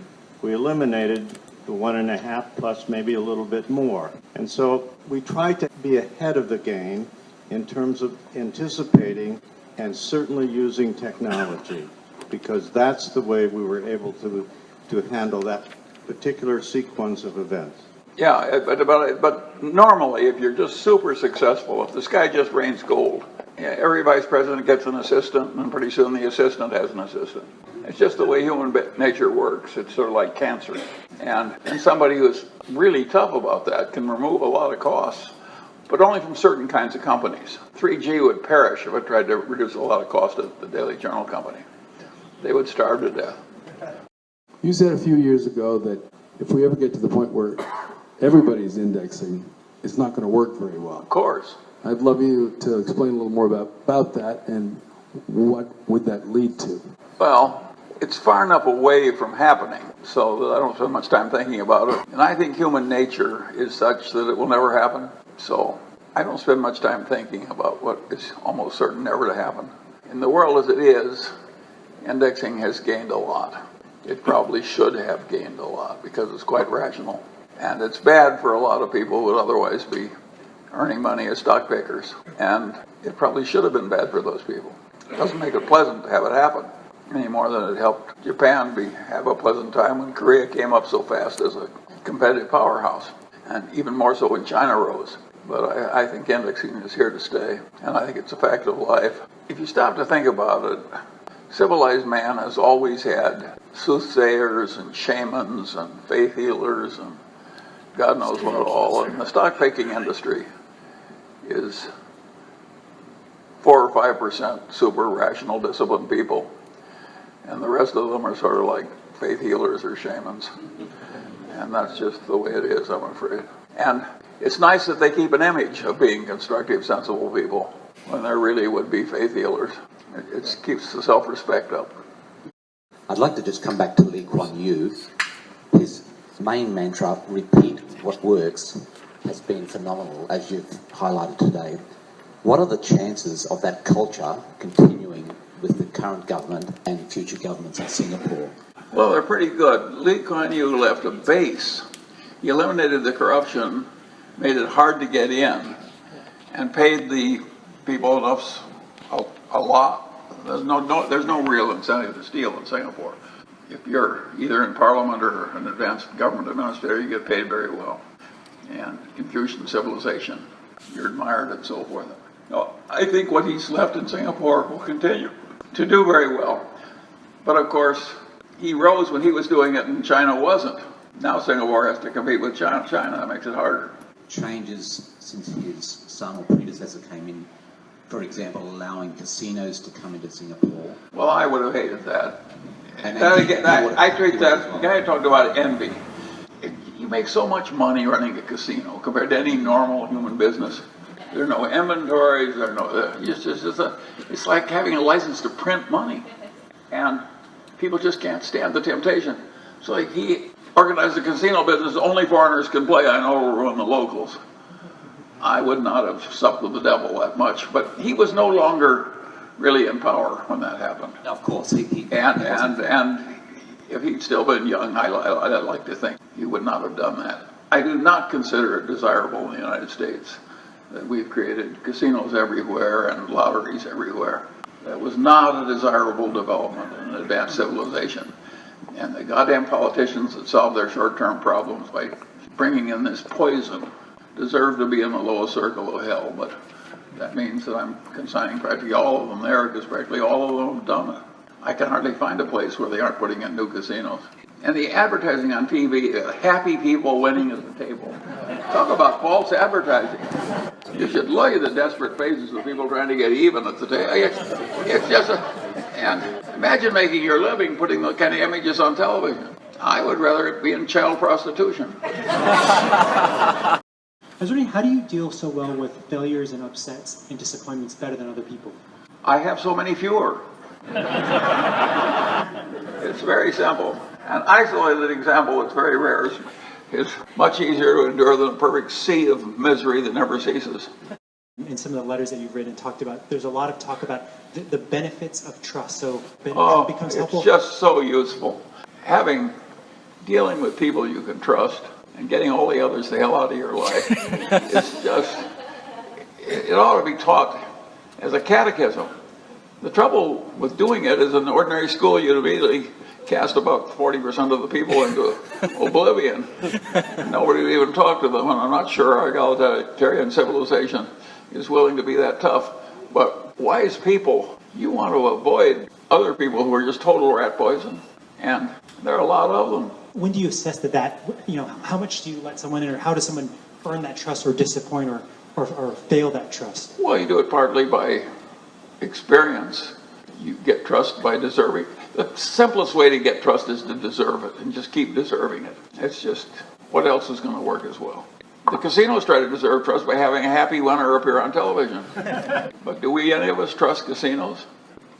S22: we eliminated the 1.5 plus maybe a little bit more. And so we tried to be ahead of the game in terms of anticipating and certainly using technology, because that's the way we were able to handle that particular sequence of events.
S2: Yeah, but normally, if you're just super successful, if the sky just rains gold, every vice president gets an assistant, and pretty soon the assistant has an assistant. It's just the way human nature works. It's sort of like cancer. And somebody who's really tough about that can remove a lot of costs, but only from certain kinds of companies. 3G would perish if it tried to reduce a lot of cost at the Daily Journal company. They would starve to death.
S23: You said a few years ago that if we ever get to the point where everybody's indexing, it's not going to work very well. Of
S2: course.
S23: I'd love you to explain a little more about that and what would that lead to?
S2: Well, it's far enough away from happening so that I don't spend much time thinking about it. And I think human nature is such that it will never happen. So I don't spend much time thinking about what is almost certain never to happen. In the world as it is, indexing has gained a lot. It probably should have gained a lot because it's quite rational. And it's bad for a lot of people who would otherwise be earning money as stock pickers. And it probably should have been bad for those people. It doesn't make it pleasant to have it happen any more than it helped Japan have a pleasant time when Korea came up so fast as a competitive powerhouse. And even more so when China rose. But I think indexing is here to stay. And I think it's a fact of life. If you stop to think about it, civilized man has always had soothsayers and shamans and faith healers and God knows what all. And the stock picking industry is 4 or 5% super rational, disciplined people. And the rest of them are sort of like faith healers or shamans. And that's just the way it is, I'm afraid. And it's nice that they keep an image of being constructive, sensible people when there really would be faith healers. It keeps the self-respect up.
S4: I'd like to just come back to Lee Kuan Yew. His main mantra, repeat what works, has been phenomenal, as you've highlighted today. What are the chances of that culture continuing with the current government and future governments in Singapore?
S2: Well, they're pretty good. Lee Kuan Yew left a base. He eliminated the corruption, made it hard to get in, and paid the people enough a lot. There's no real incentive to steal in Singapore. If you're either in Parliament or an advanced government administrator, you get paid very well. And Confucian civilization, you're admired and so forth. No, I think what he's left in Singapore will continue to do very well. But of course, he rose when he was doing it and China wasn't. Now Singapore has to compete with China. That makes it harder.
S4: Changes since his son or predecessor came in, for example, allowing casinos to come into Singapore.
S2: Well, I would have hated that. I treat that, the guy talked about envy. You make so much money running a casino compared to any normal human business. There are no inventories, there are no, it's like having a license to print money. And people just can't stand the temptation. So he organized a casino business, only foreigners can play, I know will ruin the locals. I would not have supped with the devil that much, but he was no longer really in power when that happened.
S4: Of course.
S2: And if he'd still been young, I'd like to think he would not have done that. I do not consider it desirable in the United States that we've created casinos everywhere and lotteries everywhere. That was not a desirable development in an advanced civilization. And the goddamn politicians that solve their short-term problems by bringing in this poison deserve to be in the lowest circle of hell, but that means that I'm consigning practically all of them there because practically all of them have done it. I can hardly find a place where they aren't putting in new casinos. And the advertising on TV, happy people winning at the table. Talk about false advertising. You should look at the desperate faces of people trying to get even at the table. It's just and imagine making your living putting the kind of images on television. I would rather it be in child prostitution.
S5: I was wondering, how do you deal so well with failures and upsets and disappointments better than other people?
S2: I have so many fewer. It's very simple. An isolated example that's very rare is much easier to endure than a perfect sea of misery that never ceases.
S5: In some of the letters that you've written, talked about, there's a lot of talk about the benefits of trust. So it becomes helpful.
S2: It's just so useful. Dealing with people you can trust and getting all the others the hell out of your life is just, it ought to be taught as a catechism. The trouble with doing it is in an ordinary school you'd immediately cast about 40% of the people into oblivion. Nobody would even talk to them, and I'm not sure our egalitarian civilization is willing to be that tough. But wise people, you want to avoid other people who are just total rat poison, and there are a lot of them.
S5: When do you assess that, how much do you let someone in, or how does someone earn that trust or disappoint or fail that trust?
S2: Well, you do it partly by experience. You get trust by deserving. The simplest way to get trust is to deserve it and just keep deserving it. It's just, what else is going to work as well? The casinos try to deserve trust by having a happy winner appear on television. But do any of us trust casinos?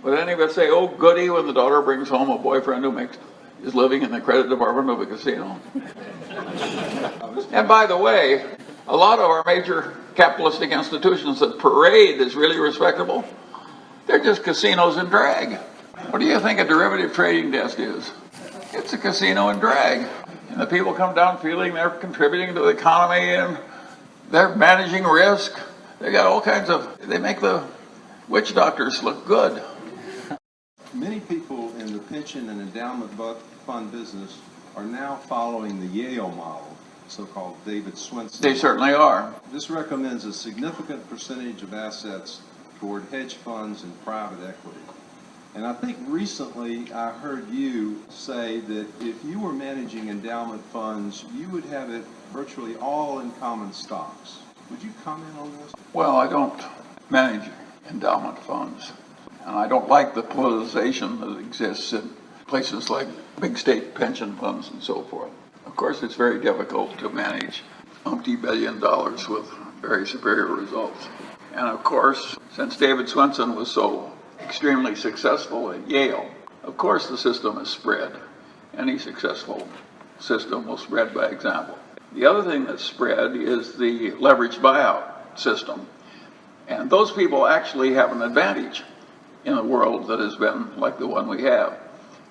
S2: Would any of us say, oh goody, when the daughter brings home a boyfriend who is living in the credit department of a casino? And by the way, a lot of our major capitalistic institutions that parade as really respectable, they're just casinos in drag. What do you think a derivative trading desk is? It's a casino in drag. And the people come down feeling they're contributing to the economy and they're managing risk. They got all kinds of, they make the witch doctors look good.
S7: Many people in the pension and endowment fund business are now following the Yale model, so-called David Swensen.
S2: They certainly are.
S7: This recommends a significant percentage of assets toward hedge funds and private equity. And I think recently I heard you say that if you were managing endowment funds, you would have it virtually all in common stocks. Would you comment on this?
S2: Well, I don't manage endowment funds, and I don't like the politicization that exists in places like big state pension funds and so forth. Of course, it's very difficult to manage multi-billion dollars with very superior results. And of course, since David Swenson was so extremely successful at Yale, of course the system is spread. Any successful system will spread by example. The other thing that's spread is the leveraged buyout system. And those people actually have an advantage in a world that has been like the one we have.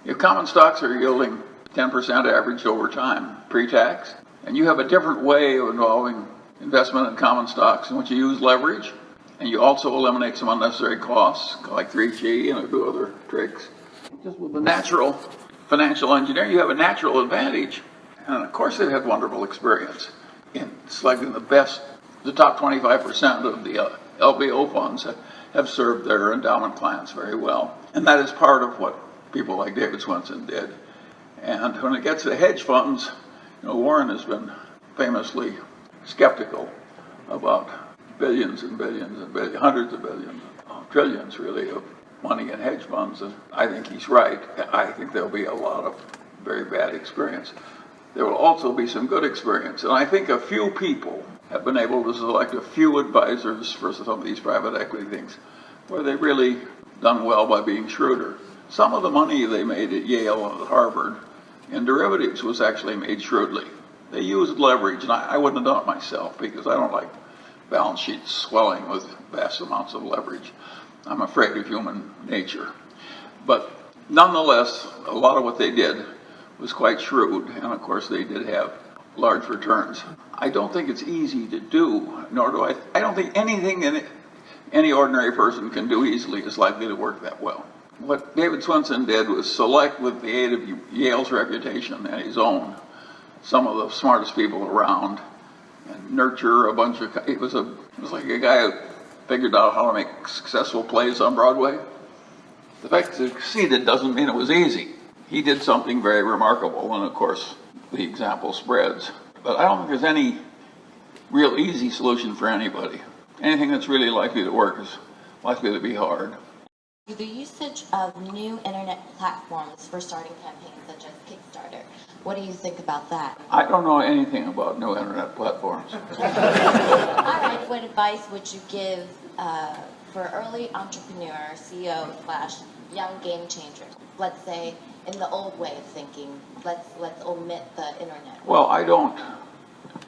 S2: If common stocks are yielding 10% averaged over time, pre-tax, and you have a different way of involving investment in common stocks in which you use leverage, and you also eliminate some unnecessary costs, like 3G and a few other tricks. Just with the natural financial engineering, you have a natural advantage. And of course they've had wonderful experience in selecting the top 25% of the LBO funds have served their endowment clients very well. And that is part of what people like David Swenson did. And when it gets to hedge funds, Warren has been famously skeptical about billions and billions and billions, hundreds of billions, trillions really, of money in hedge funds. And I think he's right. I think there'll be a lot of very bad experience. There will also be some good experience. And I think a few people have been able to select a few advisors for some of these private equity things where they've really done well by being shrewder. Some of the money they made at Yale and at Harvard in derivatives was actually made shrewdly. They used leverage, and I wouldn't have done it myself because I don't like balance sheets swelling with vast amounts of leverage. I'm afraid of human nature. But nonetheless, a lot of what they did was quite shrewd, and of course they did have large returns. I don't think it's easy to do, nor do I don't think anything any ordinary person can do easily is likely to work that well. What David Swenson did was select, with the aid of Yale's reputation and his own, some of the smartest people around, and nurture a bunch of, it was like a guy who figured out how to make successful plays on Broadway. The fact that he succeeded doesn't mean it was easy. He did something very remarkable, and of course the example spreads. But I don't think there's any real easy solution for anybody. Anything that's really likely to work is likely to be hard.
S1: The usage of new internet platforms for starting campaigns such as Kickstarter. What do you think about that?
S2: I don't know anything about new internet platforms.
S1: All right, what advice would you give for early entrepreneur, CEO / young game changers? Let's say in the old way of thinking, let's omit the internet.
S2: Well, I don't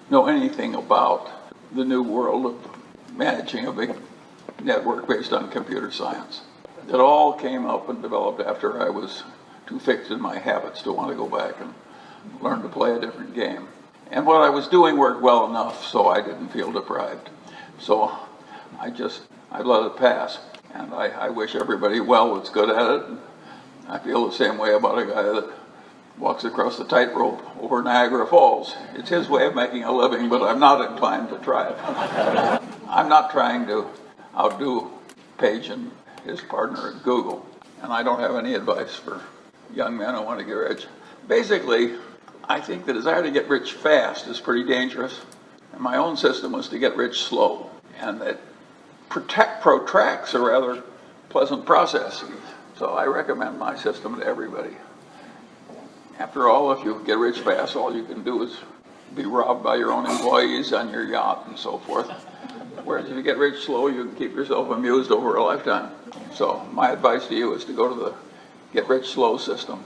S2: know anything about the new world of managing a big network based on computer science. It all came up and developed after I was too fixed in my habits to want to go back and learn to play a different game. And what I was doing worked well enough so I didn't feel deprived. So I let it pass. And I wish everybody well that's good at it. I feel the same way about a guy that walks across the tightrope over Niagara Falls. It's his way of making a living, but I'm not inclined to try it. I'm not trying to outdo Page and his partner at Google, and I don't have any advice for young men who want to get rich. Basically, I think the desire to get rich fast is pretty dangerous, and my own system was to get rich slow, and that protracts a rather pleasant process. So I recommend my system to everybody. After all, if you get rich fast, all you can do is be robbed by your own employees on your yacht and so forth. Whereas if you get rich slow, you can keep yourself amused over a lifetime. So my advice to you is to go to the get rich slow system.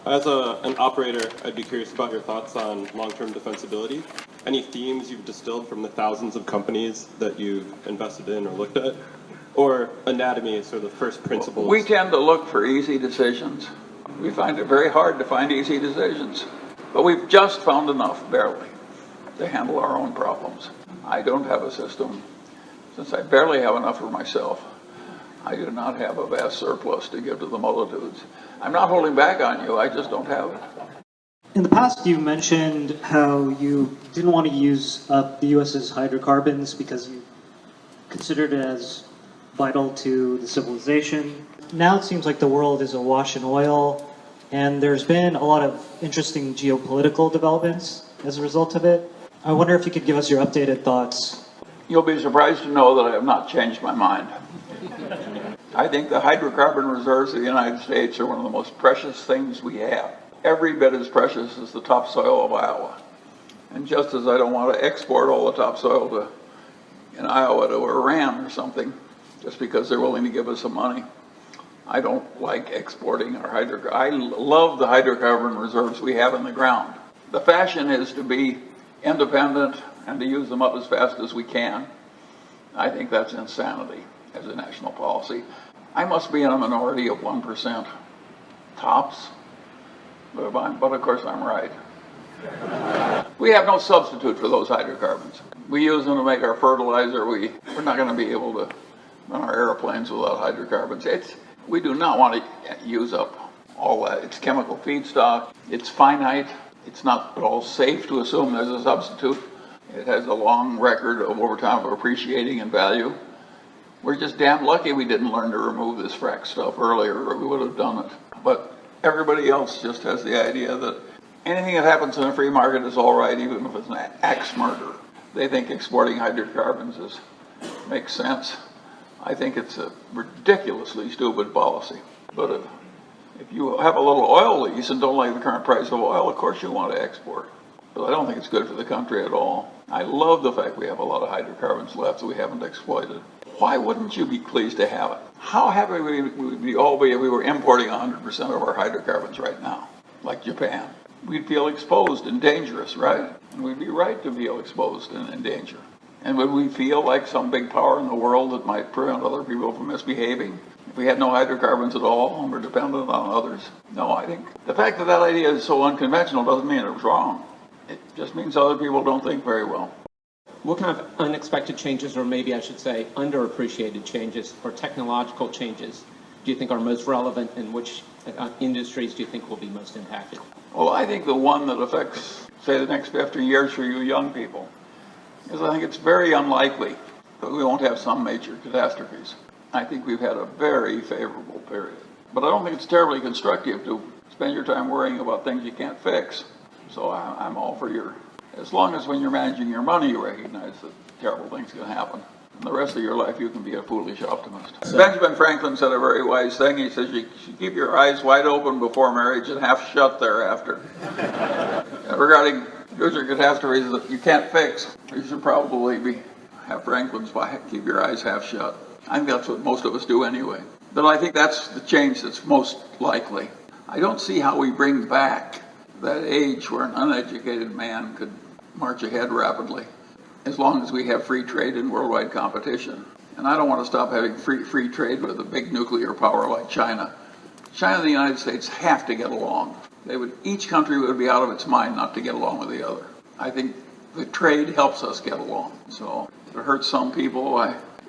S8: As an operator, I'd be curious about your thoughts on long-term defensibility. Any themes you've distilled from the thousands of companies that you've invested in or looked at? Or anatomy is sort of the first principles?
S2: We tend to look for easy decisions. We find it very hard to find easy decisions. But we've just found enough, barely, to handle our own problems. I don't have a system. Since I barely have enough for myself, I do not have a vast surplus to give to the multitudes. I'm not holding back on you, I just don't have it.
S5: In the past, you mentioned how you didn't want to use up the U.S.'s hydrocarbons because you considered it as vital to the civilization. now it seems like the world is awash in oil, and there's been a lot of interesting geopolitical developments as a result of it. I wonder if you could give us your updated thoughts.
S2: You'll be surprised to know that I have not changed my mind. I think the hydrocarbon reserves of the United States are one of the most precious things we have. Every bit as precious as the topsoil of Iowa. And just as I don't want to export all the topsoil in Iowa to Iran or something, just because they're willing to give us some money, I don't like exporting our hydrocarbon. I love the hydrocarbon reserves we have in the ground. The fashion is to be independent and to use them up as fast as we can. I think that's insanity as a national policy. I must be in a minority of 1% tops, but of course I'm right. We have no substitute for those hydrocarbons. We use them to make our fertilizer. We're not going to be able to run our airplanes without hydrocarbons. We do not want to use up all that. It's chemical feedstock. It's finite. It's not at all safe to assume there's a substitute. It has a long record of over time of appreciating in value. We're just damn lucky we didn't learn to remove this frack stuff earlier, or we would have done it. But everybody else just has the idea that anything that happens in a free market is all right, even if it's an axe murder. They think exporting hydrocarbons makes sense. I think it's a ridiculously stupid policy. But if you have a little oil lease and don't like the current price of oil, of course you want to export. But I don't think it's good for the country at all. I love the fact we have a lot of hydrocarbons left that we haven't exploited. Why wouldn't you be pleased to have it? How happy would we all be if we were importing 100% of our hydrocarbons right now, like Japan? We'd feel exposed and dangerous, right? And we'd be right to feel exposed and in danger. And would we feel like some big power in the world that might prevent other people from misbehaving if we had no hydrocarbons at all and were dependent on others? No, I think the fact that that idea is so unconventional doesn't mean it was wrong. It just means other people don't think very well.
S9: What kind of unexpected changes, or maybe I should say underappreciated changes or technological changes, do you think are most relevant, and which industries do you think will be most impacted?
S2: Well, I think the one that affects, say, the next 50 years for you young people is I think it's very unlikely that we won't have some major catastrophes. I think we've had a very favorable period. But I don't think it's terribly constructive to spend your time worrying about things you can't fix. So I'm all for as long as when you're managing your money, you recognize that terrible things can happen. And the rest of your life, you can be a foolish optimist. Benjamin Franklin said a very wise thing. He says you should keep your eyes wide open before marriage and half shut thereafter. Regarding future catastrophes that you can't fix, you should probably have Franklin's keep your eyes half shut. I think that's what most of us do anyway. But I think that's the change that's most likely. I don't see how we bring back that age where an uneducated man could march ahead rapidly, as long as we have free trade and worldwide competition. And I don't want to stop having free trade with a big nuclear power like China. China and the United States have to get along. Each country would be out of its mind not to get along with the other. I think the trade helps us get along. So if it hurts some people,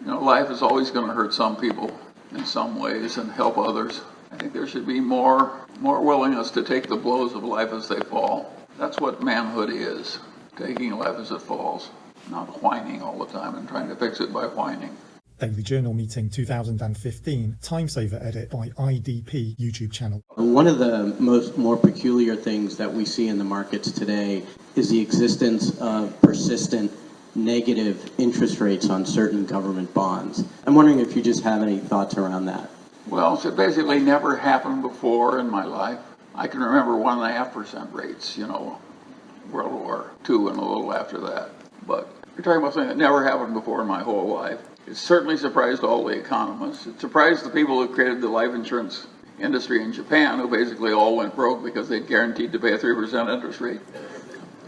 S2: life is always going to hurt some people in some ways and help others. I think there should be more willingness to take the blows of life as they fall. That's what manhood is, taking life as it falls, not whining all the time and trying to fix it by whining.
S10: Daily Journal Meeting 2015, TimeSaver edit by IDP YouTube channel.
S9: One of the more peculiar things that we see in the markets today is the existence of persistent negative interest rates on certain government bonds. I'm wondering if you just have any thoughts around that.
S2: Well, it basically never happened before in my life. I can remember 1.5% rates, World War II and a little after that. But you're talking about something that never happened before in my whole life. It certainly surprised all the economists. It surprised the people who created the life insurance industry in Japan, who basically all went broke because they'd guaranteed to pay a 3% interest rate.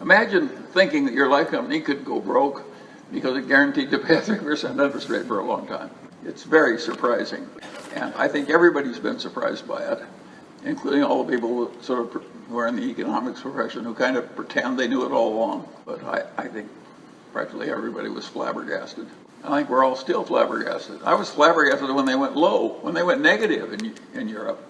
S2: Imagine thinking that your life company could go broke because it guaranteed to pay a 3% interest rate for a long time. It's very surprising. And I think everybody's been surprised by it, including all the people who are in the economics profession who kind of pretend they knew it all along. But I think practically everybody was flabbergasted. I think we're all still flabbergasted. I was flabbergasted when they went low, when they went negative in Europe.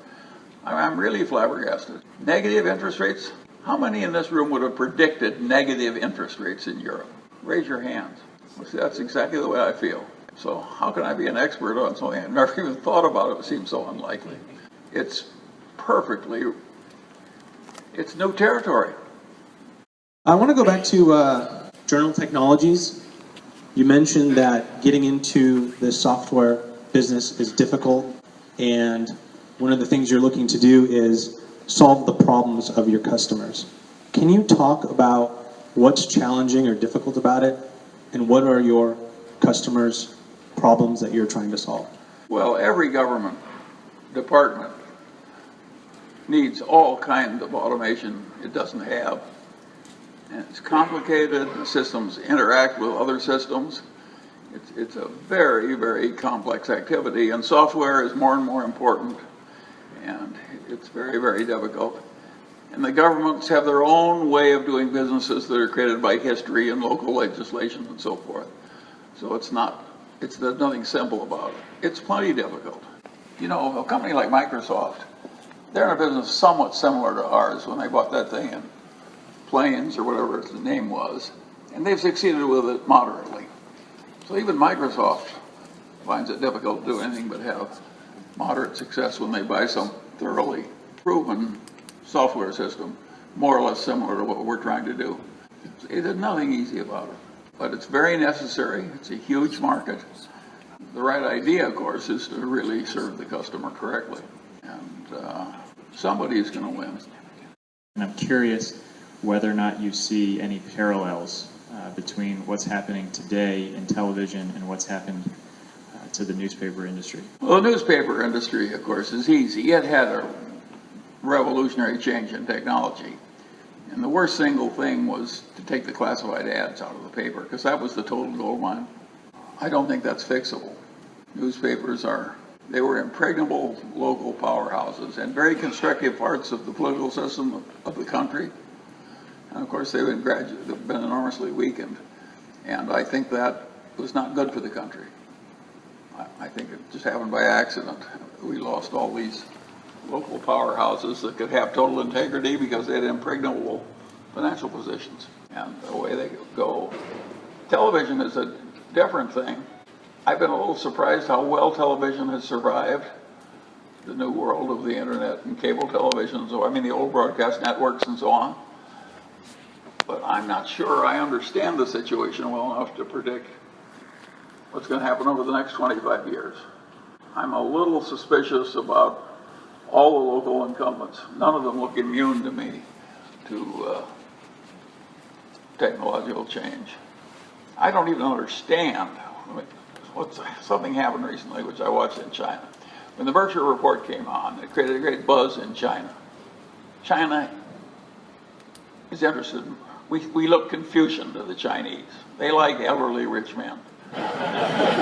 S2: I'm really flabbergasted. Negative interest rates? How many in this room would have predicted negative interest rates in Europe? Raise your hands. See, that's exactly the way I feel. So how can I be an expert on something I've never even thought about? It seems so unlikely. It's new territory.
S11: I want to go back to journal technologies. You mentioned that getting into the software business is difficult, and one of the things you're looking to do is solve the problems of your customers. Can you talk about what's challenging or difficult about it, and what are your customers' problems that you're trying to solve?
S2: Well, every government department needs all kinds of automation it doesn't have. And it's complicated, the systems interact with other systems. It's a very, very complex activity, and software is more and more important, and it's very, very difficult. And the governments have their own way of doing businesses that are created by history and local legislation and so forth. So there's nothing simple about it. It's plenty difficult. You know, a company like Microsoft, they're in a business somewhat similar to ours when they bought that thing in Plains or whatever its name was, and they've succeeded with it moderately. So even Microsoft finds it difficult to do anything but have moderate success when they buy some thoroughly proven software system, more or less similar to what we're trying to do. There's nothing easy about it, but it's very necessary. It's a huge market. The right idea, of course, is to really serve the customer correctly, and somebody's going to win.
S15: And I'm curious whether or not you see any parallels between what's happening today in television and what's happened to the newspaper industry.
S2: Well, the newspaper industry, of course, is easy. It had a revolutionary change in technology. And the worst single thing was to take the classified ads out of the paper, because that was the total gold mine. I don't think that's fixable. Newspapers they were impregnable local powerhouses and very constructive parts of the political system of the country. And of course, they've been enormously weakened. And I think that was not good for the country. I think it just happened by accident. We lost all these local powerhouses that could have total integrity because they had impregnable financial positions. And away they go. Television is a different thing. I've been a little surprised how well television has survived the new world of the internet and cable television, so I mean the old broadcast networks and so on. But I'm not sure I understand the situation well enough to predict what's going to happen over the next 25 years. I'm a little suspicious about all the local incumbents. None of them look immune to me to technological change. I don't even understand. Something happened recently, which I watched in China. When the Berkshire Report came on, it created a great buzz in China. China is interested. We look Confucian to the Chinese. They like elderly rich men.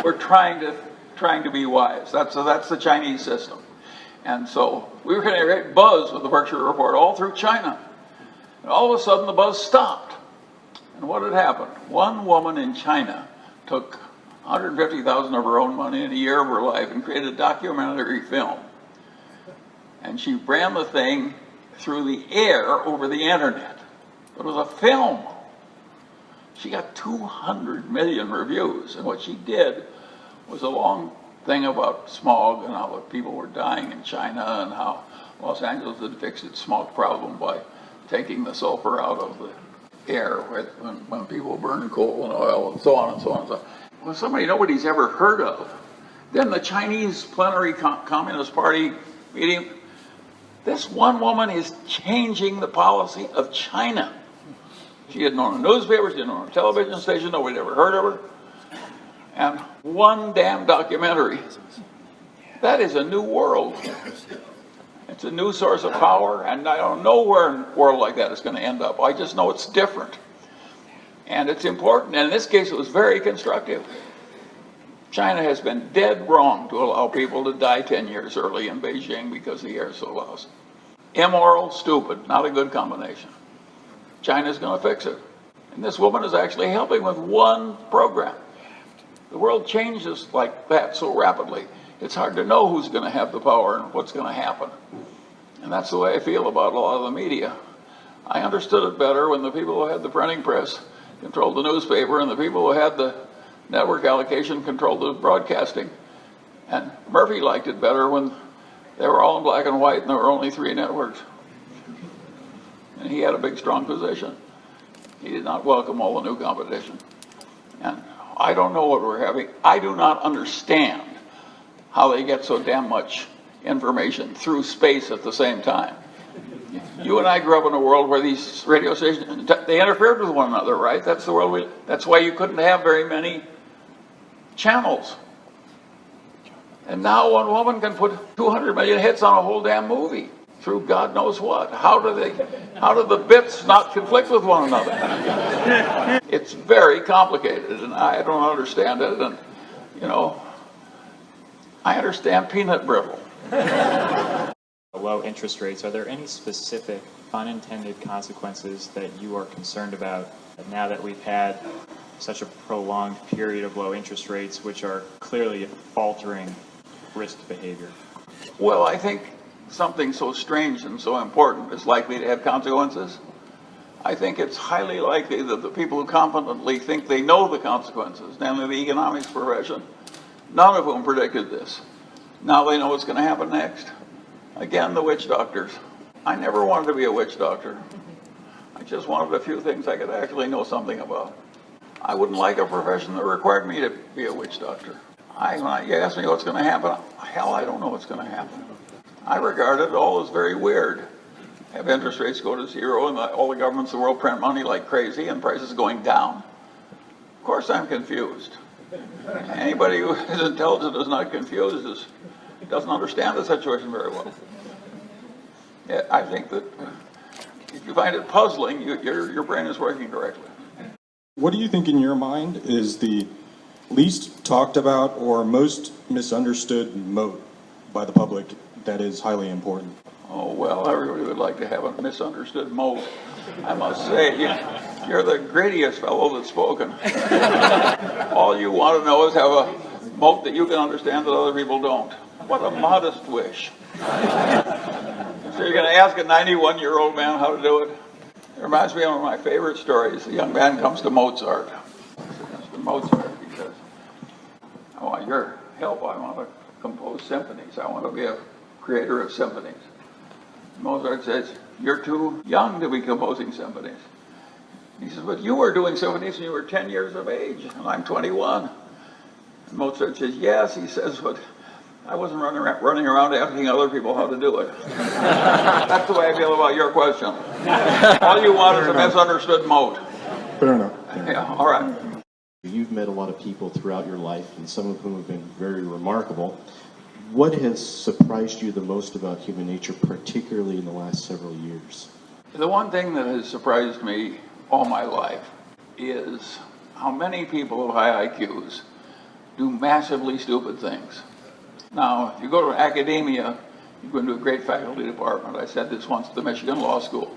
S2: We're trying to be wise. That's the Chinese system. And so we were getting a great buzz with the Berkshire Report all through China. And all of a sudden the buzz stopped. And what had happened? One woman in China took $150,000 of her own money in a year of her life and created a documentary film. And she ran the thing through the air over the internet. It was a film. She got 200 million reviews, and what she did was a long thing about smog and how people were dying in China and how Los Angeles had fixed its smog problem by taking the sulfur out of the air when people burn coal and oil and so on and so on and so on. Well, somebody nobody's ever heard of. Then the Chinese plenary Communist Party meeting, this one woman is changing the policy of China. She didn't own a newspaper, she didn't own a television station, nobody ever heard of her. And one damn documentary. That is a new world. It's a new source of power, and I don't know where a world like that is going to end up. I just know it's different. And it's important, and in this case it was very constructive. China has been dead wrong to allow people to die 10 years early in Beijing because the air is so lousy. Immoral, stupid, not a good combination. China's going to fix it. And this woman is actually helping with one program. The world changes like that so rapidly, it's hard to know who's going to have the power and what's going to happen. And that's the way I feel about a lot of the media. I understood it better when the people who had the printing press controlled the newspaper, and the people who had the network allocation controlled the broadcasting. And Murphy liked it better when they were all in black and white and there were only 3 networks. And he had a big, strong position. He did not welcome all the new competition. And I don't know what we're having. I do not understand how they get so damn much information through space at the same time. You and I grew up in a world where these radio stations, they interfered with one another, right? That's the world that's why you couldn't have very many channels. And now one woman can put 200 million hits on a whole damn movie through God knows what. How do the bits not conflict with one another? It's very complicated, and I don't understand it. And, you know, I understand peanut brittle.
S15: Low interest rates, are there any specific unintended consequences that you are concerned about now that we've had such a prolonged period of low interest rates, which are clearly altering risk behavior?
S2: Well, I think something so strange and so important is likely to have consequences. I think it's highly likely that the people who confidently think they know the consequences, namely the economics profession, none of whom predicted this, now they know what's going to happen next. Again, the witch doctors. I never wanted to be a witch doctor. I just wanted a few things I could actually know something about. I wouldn't like a profession that required me to be a witch doctor. When you ask me what's going to happen, hell, I don't know what's going to happen. I regard it all as very weird. Have interest rates go to 0 and all the governments in the world print money like crazy and prices going down. Of course I'm confused. Anybody who is intelligent is not confused doesn't understand the situation very well. Yeah, I think that if you find it puzzling, your brain is working correctly.
S6: What do you think in your mind is the least talked about or most misunderstood moat by the public that is highly important?
S2: Oh, well, everybody would like to have a misunderstood moat. I must say, you're the grittiest fellow that's spoken. All you want to know is have a moat that you can understand that other people don't. What a modest wish. So you're going to ask a 91-year-old man how to do it? It reminds me of one of my favorite stories. A young man comes to Mozart. Mr. Mozart, he says, I want your help. I want to compose symphonies. I want to be a creator of symphonies. Mozart says, you're too young to be composing symphonies. He says, but you were doing symphonies when you were 10 years of age, and I'm 21. And Mozart says, yes, he says, but I wasn't running around asking other people how to do it. That's the way I feel about your question. All you want is a misunderstood moat.
S6: Fair enough.
S2: Yeah, all right.
S12: You've met a lot of people throughout your life, and some of whom have been very remarkable. What has surprised you the most about human nature, particularly in the last several years?
S2: The one thing that has surprised me all my life is how many people of high IQs do massively stupid things. Now, if you go to academia, you go into a great faculty department. I said this once at the Michigan Law School.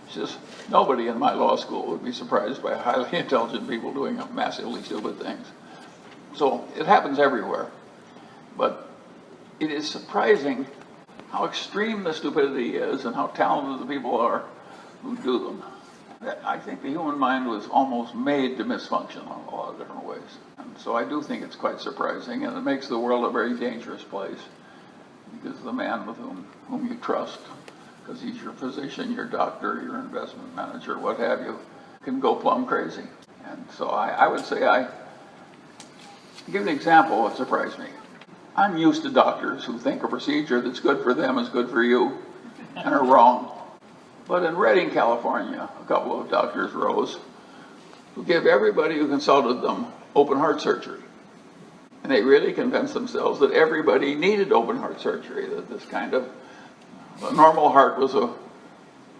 S2: It's just nobody in my law school would be surprised by highly intelligent people doing massively stupid things. So it happens everywhere. But it is surprising how extreme the stupidity is and how talented the people are who do them. I think the human mind was almost made to misfunction in a lot of different ways. And so I do think it's quite surprising, and it makes the world a very dangerous place, because the man with whom you trust, because he's your physician, your doctor, your investment manager, what have you, can go plumb crazy. And so I would say give an example of what surprised me. I'm used to doctors who think a procedure that's good for them is good for you, and are wrong. But in Redding, California, a couple of doctors rose who gave everybody who consulted them open heart surgery. And they really convinced themselves that everybody needed open heart surgery, that this kind of, a normal heart was a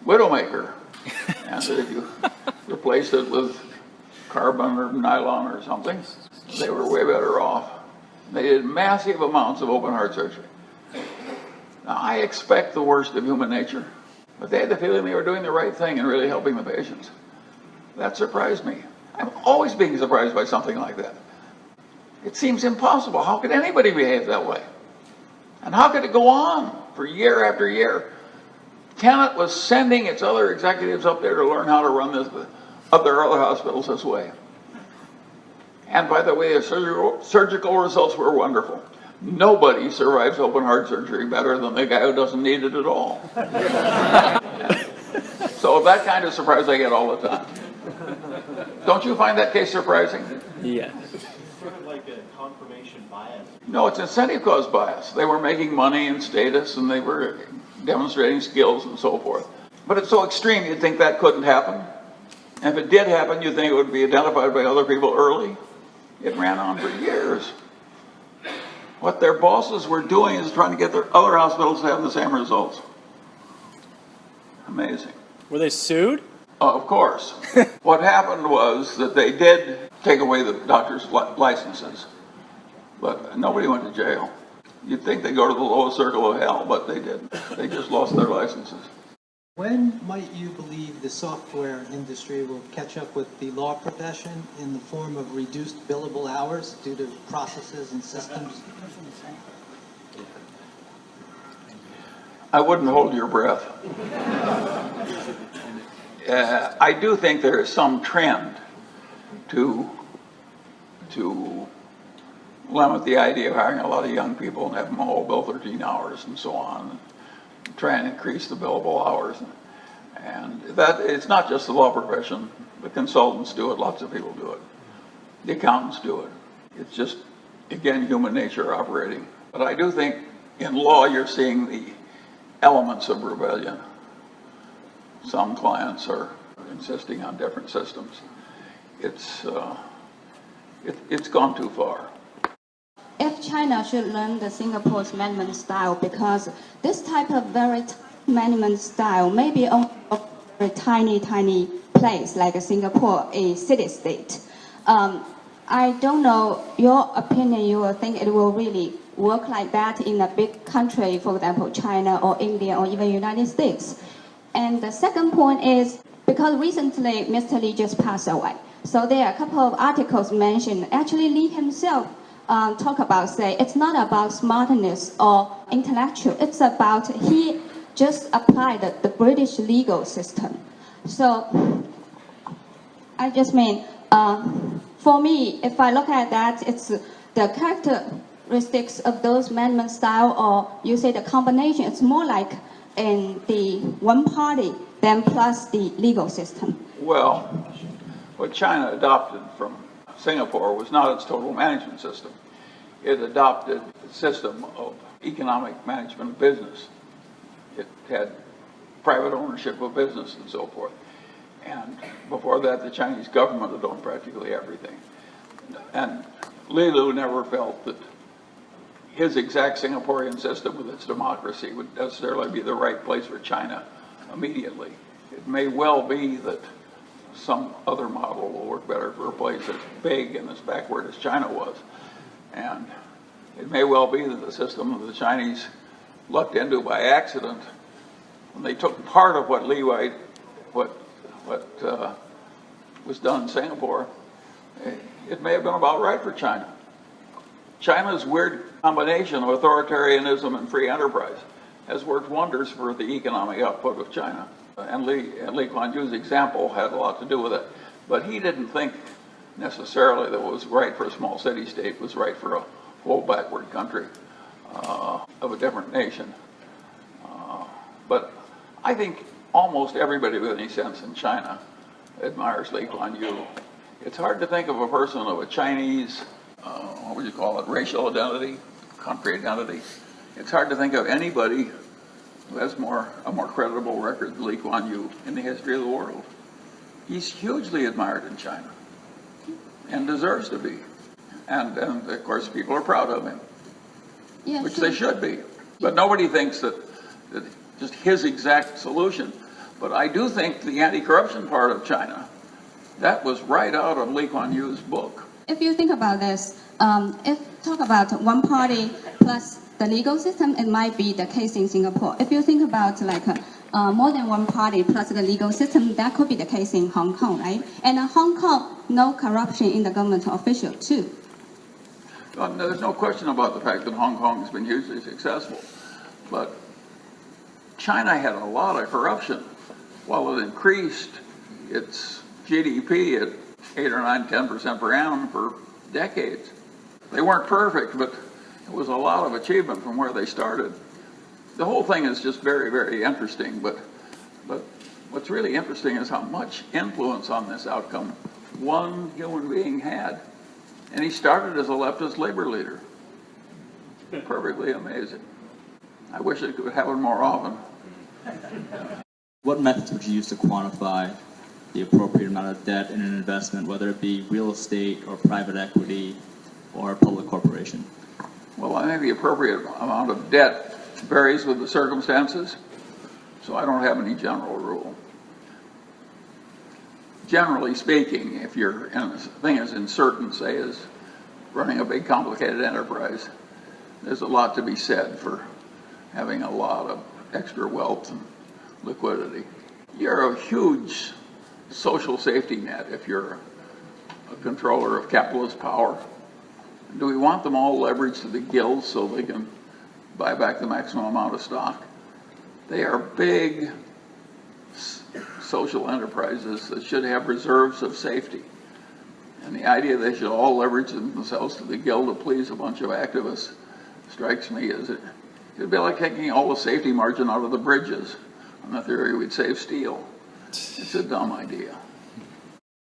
S2: widowmaker. And that if you replaced it with carbon or nylon or something, they were way better off. They did massive amounts of open heart surgery. Now, I expect the worst of human nature, but they had the feeling they were doing the right thing and really helping the patients. That surprised me. I'm always being surprised by something like that. It seems impossible. How could anybody behave that way? And how could it go on for year after year? Tenet was sending its other executives up there to learn how to run their other hospitals this way. And by the way, the surgical results were wonderful. Nobody survives open heart surgery better than the guy who doesn't need it at all. So that kind of surprise I get all the time. Don't you find that case surprising?
S13: Yeah.
S12: Sort of like a confirmation bias.
S2: No, it's incentive cause bias. They were making money and status, and they were demonstrating skills and so forth. But it's so extreme, you'd think that couldn't happen. And if it did happen, you'd think it would be identified by other people early. It ran on for years. What their bosses were doing is trying to get their other hospitals to have the same results. Amazing.
S13: Were they sued?
S2: Of course. What happened was that they did take away the doctors' licenses, but nobody went to jail. You'd think they'd go to the lowest circle of hell, but they didn't. They just lost their licenses.
S14: When might you believe the software industry will catch up with the law profession in the form of reduced billable hours due to processes and systems?
S2: I wouldn't hold your breath. I do think there is some trend to limit the idea of hiring a lot of young people and have them all bill 13 hours and so on, and try and increase the billable hours. And that it's not just the law profession. The consultants do it. Lots of people do it. The accountants do it. It's just, again, human nature operating. But I do think in law you're seeing the elements of rebellion. Some clients are insisting on different systems. It's gone too far.
S16: If China should learn the Singapore's management style, because this type of very management style may be only a very tiny place like Singapore, a city-state. I don't know your opinion. You will think it will really work like that in a big country, for example, China or India or even United States. And the second point is, because recently Mr. Lee just passed away, so there are a couple of articles mentioned. Actually, Lee himself talk about, say, it's not about smartness or intellectual. It's about he just applied the British legal system. So I just mean, for me, if I look at that, it's the characteristics of those management style, or you say the combination, it's more like in the one party then plus the legal system.
S2: Well, what China adopted from Singapore was not its total management system. It adopted a system of economic management of business. It had private ownership of business and so forth. And before that, the Chinese government had owned practically everything. And Li Lu never felt that his exact Singaporean system with its democracy would necessarily be the right place for China immediately. It may well be that some other model will work better for a place as big and as backward as China was. And it may well be that the system of the Chinese lucked into by accident, when they took part of what was done in Singapore, it may have been about right for China. China's weird combination of authoritarianism and free enterprise has worked wonders for the economic output of China. And Lee Kuan Yew's example had a lot to do with it. But he didn't think necessarily that what was right for a small city-state was right for a whole backward country of a different nation. But I think almost everybody with any sense in China admires Lee Kuan Yew. It's hard to think of a person of a Chinese, what would you call it, racial identity, country identity. It's hard to think of anybody who has a more credible record than Lee Kuan Yew in the history of the world. He's hugely admired in China and deserves to be. And of course, people are proud of him,
S16: yeah,
S2: which
S16: sure.
S2: they should be. But nobody thinks that just his exact solution. But I do think the anti-corruption part of China, that was right out of Lee Kuan Yew's book.
S16: If you think about this, if talk about one party plus the legal system, it might be the case in Singapore. If you think about like more than one party plus the legal system, that could be the case in Hong Kong, right? And Hong Kong, no corruption in the government official too.
S2: There's no question about the fact that Hong Kong has been hugely successful. But China had a lot of corruption. While it increased its GDP at 8 or 9, 10% per annum for decades. They weren't perfect, but it was a lot of achievement from where they started. The whole thing is just very, very interesting, but what's really interesting is how much influence on this outcome one human being had. And he started as a leftist labor leader. Perfectly amazing. I wish it could happen more often.
S13: What methods would you use to quantify the appropriate amount of debt in an investment, whether it be real estate or private equity or a public corporation?
S2: Well, I think the appropriate amount of debt varies with the circumstances, so I don't have any general rule. Generally speaking, if you're in a thing as uncertain, say, as running a big complicated enterprise, there's a lot to be said for having a lot of extra wealth and liquidity. You're a huge social safety net if you're a controller of capitalist power. Do we want them all leveraged to the gills so they can buy back the maximum amount of stock? They are big social enterprises that should have reserves of safety. And the idea they should all leverage themselves to the gill to please a bunch of activists strikes me as it'd be like taking all the safety margin out of the bridges on the theory we'd save steel. It's a dumb idea.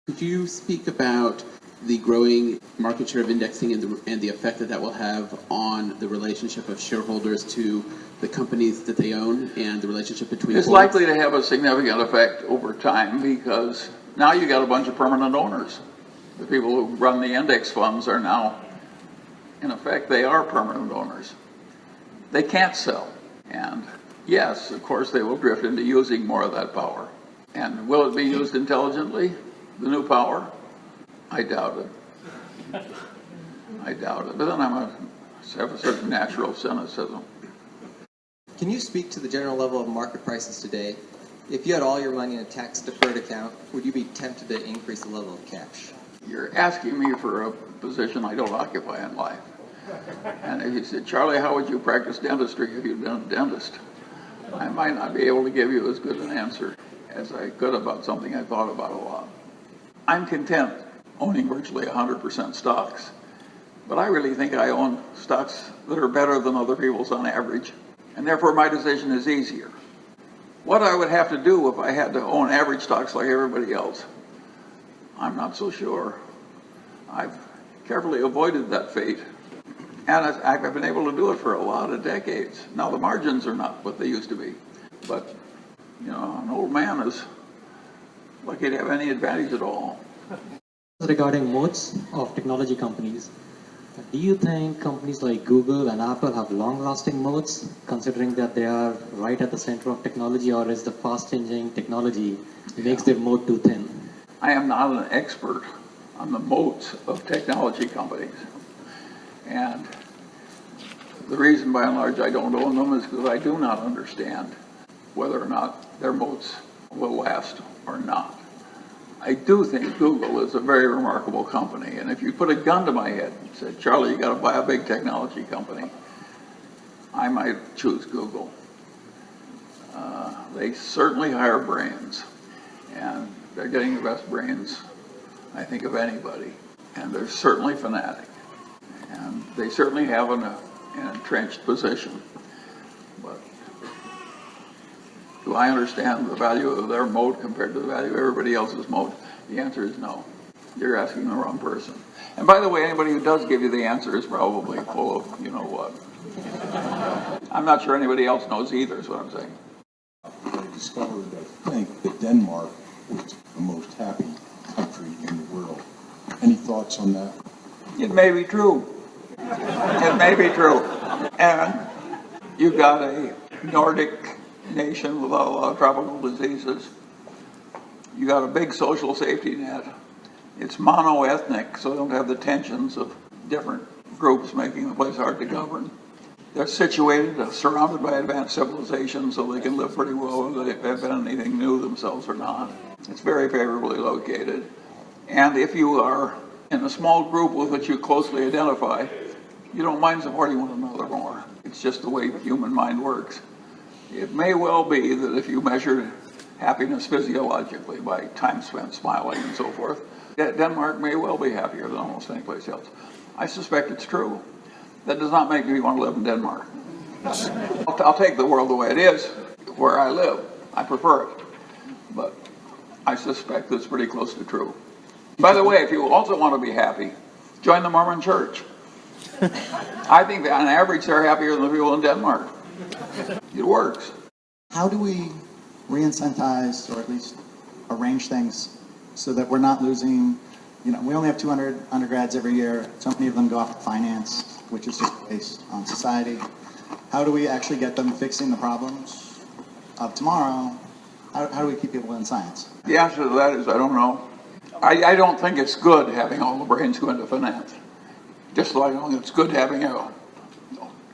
S17: Could you speak about the growing market share of indexing and the effect that that will have on the relationship of shareholders to the companies that they own and the relationship between
S2: It's likely to have a significant effect over time because now you got a bunch of permanent owners. The people who run the index funds are now, in effect, they are permanent owners. They can't sell. And yes, of course, they will drift into using more of that power. And will it be used intelligently, the new power? I doubt it. I doubt it. But then I have a certain natural cynicism.
S18: Can you speak to the general level of market prices today? If you had all your money in a tax-deferred account, would you be tempted to increase the level of cash?
S2: You're asking me for a position I don't occupy in life. And if you said, Charlie, how would you practice dentistry if you'd been a dentist? I might not be able to give you as good an answer as I could about something I thought about a lot. I'm content owning virtually 100% stocks, but I really think I own stocks that are better than other people's on average, and therefore my decision is easier. What I would have to do if I had to own average stocks like everybody else, I'm not so sure. I've carefully avoided that fate, and I've been able to do it for a lot of decades. Now the margins are not what they used to be, but you know, an old man is lucky to have any advantage at all.
S24: Regarding moats of technology companies, do you think companies like Google and Apple have long-lasting moats, considering that they are right at the center of technology, or is the fast-changing technology makes their moat too thin?
S2: I am not an expert on the moats of technology companies. And the reason, by and large, I don't own them is because I do not understand whether or not their moats will last or not. I do think Google is a very remarkable company, and if you put a gun to my head and said, Charlie, you got to buy a big technology company, I might choose Google. They certainly hire brains, and they're getting the best brains, I think, of anybody, and they're certainly fanatic, and they certainly have an entrenched position. But do I understand the value of their moat compared to the value of everybody else's moat? The answer is no. You're asking the wrong person. And by the way, anybody who does give you the answer is probably full of you-know-what. I'm not sure anybody else knows either, is what I'm saying.
S25: I discovered, I think, that Denmark was the most happy country in the world. Any thoughts on that?
S2: It may be true. It may be true. And you've got a Nordic nation without a lot of tropical diseases. You got a big social safety net. It's mono-ethnic, so they don't have the tensions of different groups making the place hard to govern. They're situated, surrounded by advanced civilization, so they can live pretty well whether they've been anything new themselves or not. It's very favorably located. And if you are in a small group with which you closely identify, you don't mind supporting one another more. It's just the way the human mind works. It may well be that if you measured happiness physiologically by time spent smiling and so forth, Denmark may well be happier than almost any place else. I suspect it's true. That does not make me want to live in Denmark. I'll take the world the way it is, where I live. I prefer it. But I suspect it's pretty close to true. By the way, if you also want to be happy, join the Mormon Church. I think that on average they're happier than the people in Denmark. It works.
S3: How do we re-incentivize, or at least arrange things so that we're not losing, we only have 200 undergrads every year. So many of them go off to finance, which is just based on society. How do we actually get them fixing the problems of tomorrow? How do we keep people in science?
S2: The answer to that is I don't know. I don't think it's good having all the brains go into finance. Just like I don't think it's good having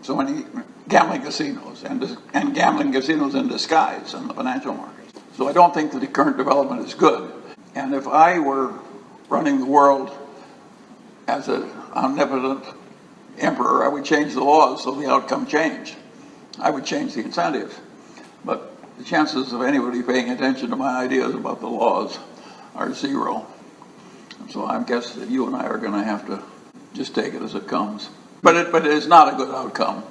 S2: so many gambling casinos and gambling casinos in disguise in the financial markets. So I don't think that the current development is good. And if I were running the world as an omnipotent emperor, I would change the laws so the outcome changed. I would change the incentives. But the chances of anybody paying attention to my ideas about the laws are zero. So I guess that you and I are going to have to just take it as it comes. But it is not a good outcome,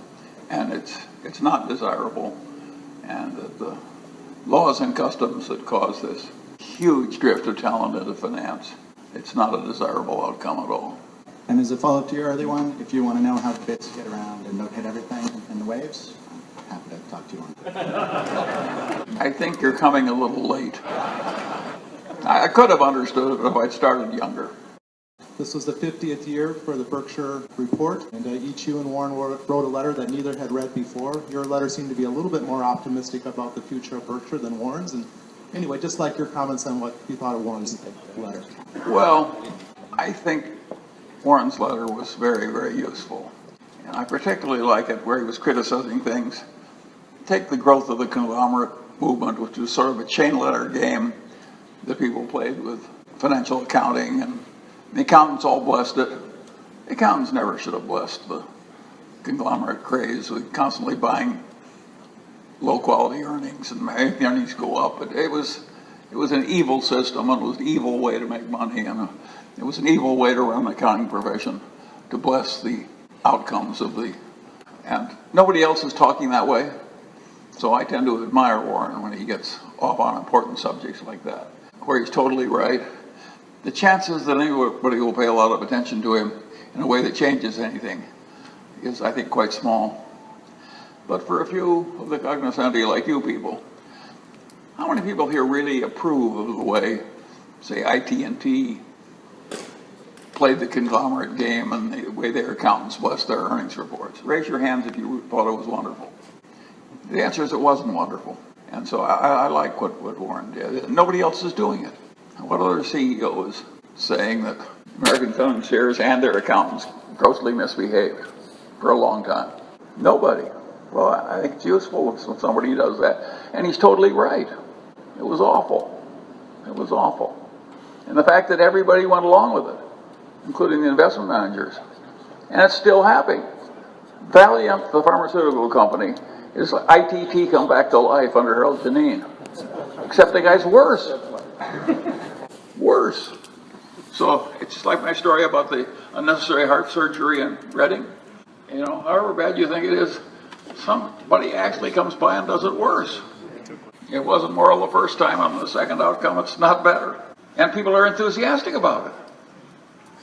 S2: and it's not desirable. And the laws and customs that cause this huge drift of talent into finance, it's not a desirable outcome at all.
S3: And as a follow-up to your early one, if you want to know how bits get around and don't hit everything in the waves, I'm happy to talk to you on that.
S2: I think you're coming a little late. I could have understood it if I'd started younger.
S19: This was the 50th year for the Berkshire report, and each you and Warren wrote a letter that neither had read before. Your letter seemed to be a little bit more optimistic about the future of Berkshire than Warren's. And anyway, just like your comments on what you thought of Warren's letter.
S2: Well, I think Warren's letter was very, very useful. And I particularly like it where he was criticizing things. Take the growth of the conglomerate movement, which was sort of a chain letter game that people played with financial accounting, and the accountants all blessed it. The accountants never should have blessed the conglomerate craze with constantly buying low-quality earnings and making the earnings go up. But it was an evil system, and it was an evil way to make money, and it was an evil way to run the accounting profession, to bless the outcomes of and nobody else is talking that way. So I tend to admire Warren when he gets off on important subjects like that, where he's totally right. The chances that anybody will pay a lot of attention to him in a way that changes anything is, I think, quite small. But for a few of the cognoscenti like you people, how many people here really approve of the way, say, IT&T played the conglomerate game and the way their accountants blessed their earnings reports? Raise your hands if you thought it was wonderful. The answer is it wasn't wonderful. And so I like what Warren did. Nobody else is doing it. What other CEO is saying that American financiers and their accountants grossly misbehaved for a long time? Nobody. Well, I think it's useful when somebody does that. And he's totally right. It was awful. It was awful. And the fact that everybody went along with it, including the investment managers. And it's still happening. Valiant, the pharmaceutical company, is like ITT come back to life under Harold Janine. Except the guy's worse. Worse. So it's just like my story about the unnecessary heart surgery in Reading. However bad you think it is, somebody actually comes by and does it worse. It wasn't moral the first time, on the second outcome it's not better. And people are enthusiastic about it.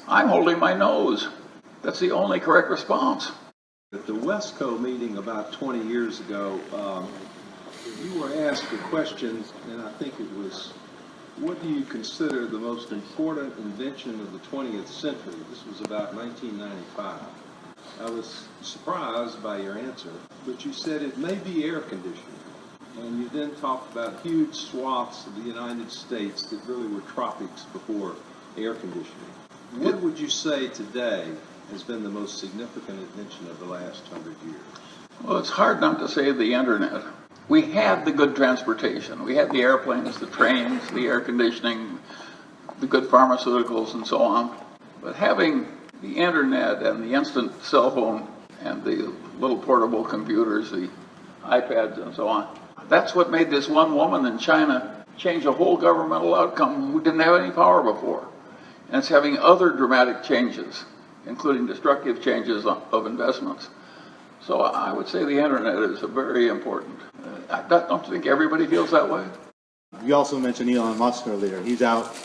S2: I'm holding my nose. That's the only correct response.
S7: At the Wesco meeting about 20 years ago, you were asked a question, and I think it was, what do you consider the most important invention of the 20th century? This was about 1995. I was surprised by your answer, but you said it may be air conditioning. And you then talked about huge swaths of the United States that really were tropics before air conditioning. What would you say today has been the most significant invention of the last 100 years?
S2: Well, it's hard not to say the internet. We had the good transportation. We had the airplanes, the trains, the air conditioning, the good pharmaceuticals, and so on. But having the internet and the instant cell phone and the little portable computers, the iPads, and so on, that's what made this one woman in China change a whole governmental outcome who didn't have any power before. and it's having other dramatic changes, including destructive changes of investments. So I would say the internet is a very important. Don't you think everybody feels that way?
S4: You also mentioned Elon Musk earlier. He's out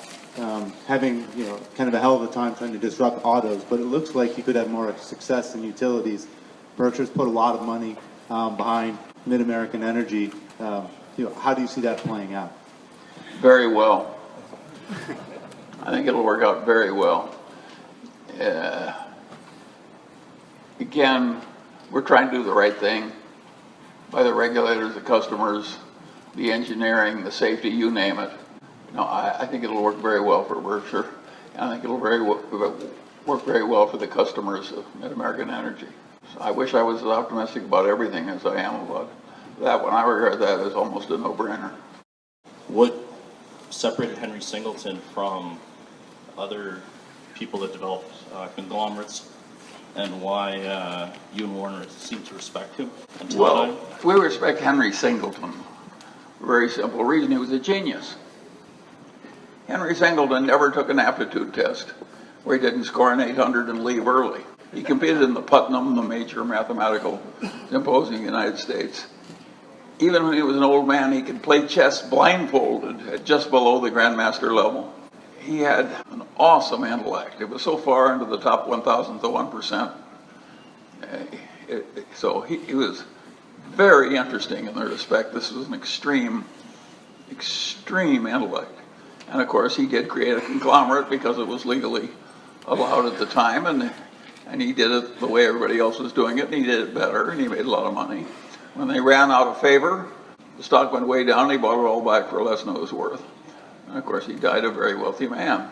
S4: having, kind of a hell of a time trying to disrupt autos, but it looks like he could have more success in utilities. Berkshire's put a lot of money behind Mid-American Energy. How do you see that playing out?
S2: Very well. I think it'll work out very well. Again, we're trying to do the right thing by the regulators, the customers, the engineering, the safety, you name it. No, I think it'll work very well for Berkshire. And I think it'll work very well for the customers of Mid-American Energy. So I wish I was as optimistic about everything as I am about that one. I regard that as almost a no-brainer.
S20: What separated Henry Singleton from other people that developed conglomerates, and why you and Warner seem to respect him until
S2: Well, we respect Henry Singleton. Very simple reason, he was a genius. Henry Singleton never took an aptitude test where he didn't score an 800 and leave early. He competed in the Putnam, the major mathematical symposium in the United States. Even when he was an old man, he could play chess blindfolded at just below the grandmaster level. He had an awesome intellect. It was so far into the top 1,000th of 1%. So he was very interesting in that respect. This was an extreme intellect. And of course, he did create a conglomerate because it was legally allowed at the time, and he did it the way everybody else was doing it, and he did it better, and he made a lot of money. When they ran out of favor, the stock went way down, and he bought it all back for less than it was worth. And of course, he died a very wealthy man.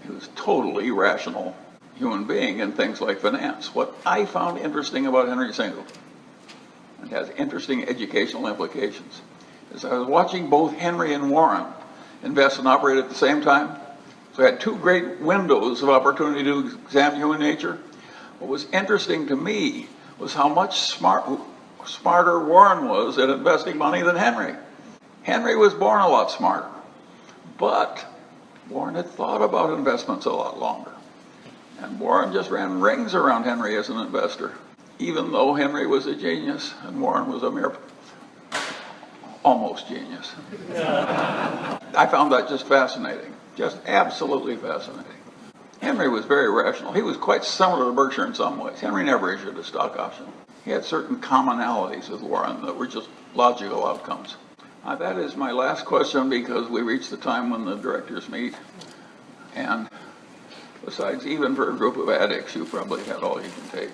S2: He was a totally rational human being in things like finance. What I found interesting about Henry Singleton, and has interesting educational implications, is I was watching both Henry and Warren invest and operate at the same time. So I had two great windows of opportunity to examine human nature. What was interesting to me was how much smarter Warren was at investing money than Henry. Henry was born a lot smarter, but Warren had thought about investments a lot longer. And Warren just ran rings around Henry as an investor, even though Henry was a genius and Warren was a mere almost genius. I found that just fascinating, just absolutely fascinating. Henry was very rational. He was quite similar to Berkshire in some ways. Henry never issued a stock option. He had certain commonalities with Warren that were just logical outcomes. That is my last question because we reached the time when the directors meet. And besides, even for a group of addicts, you probably had all you can take.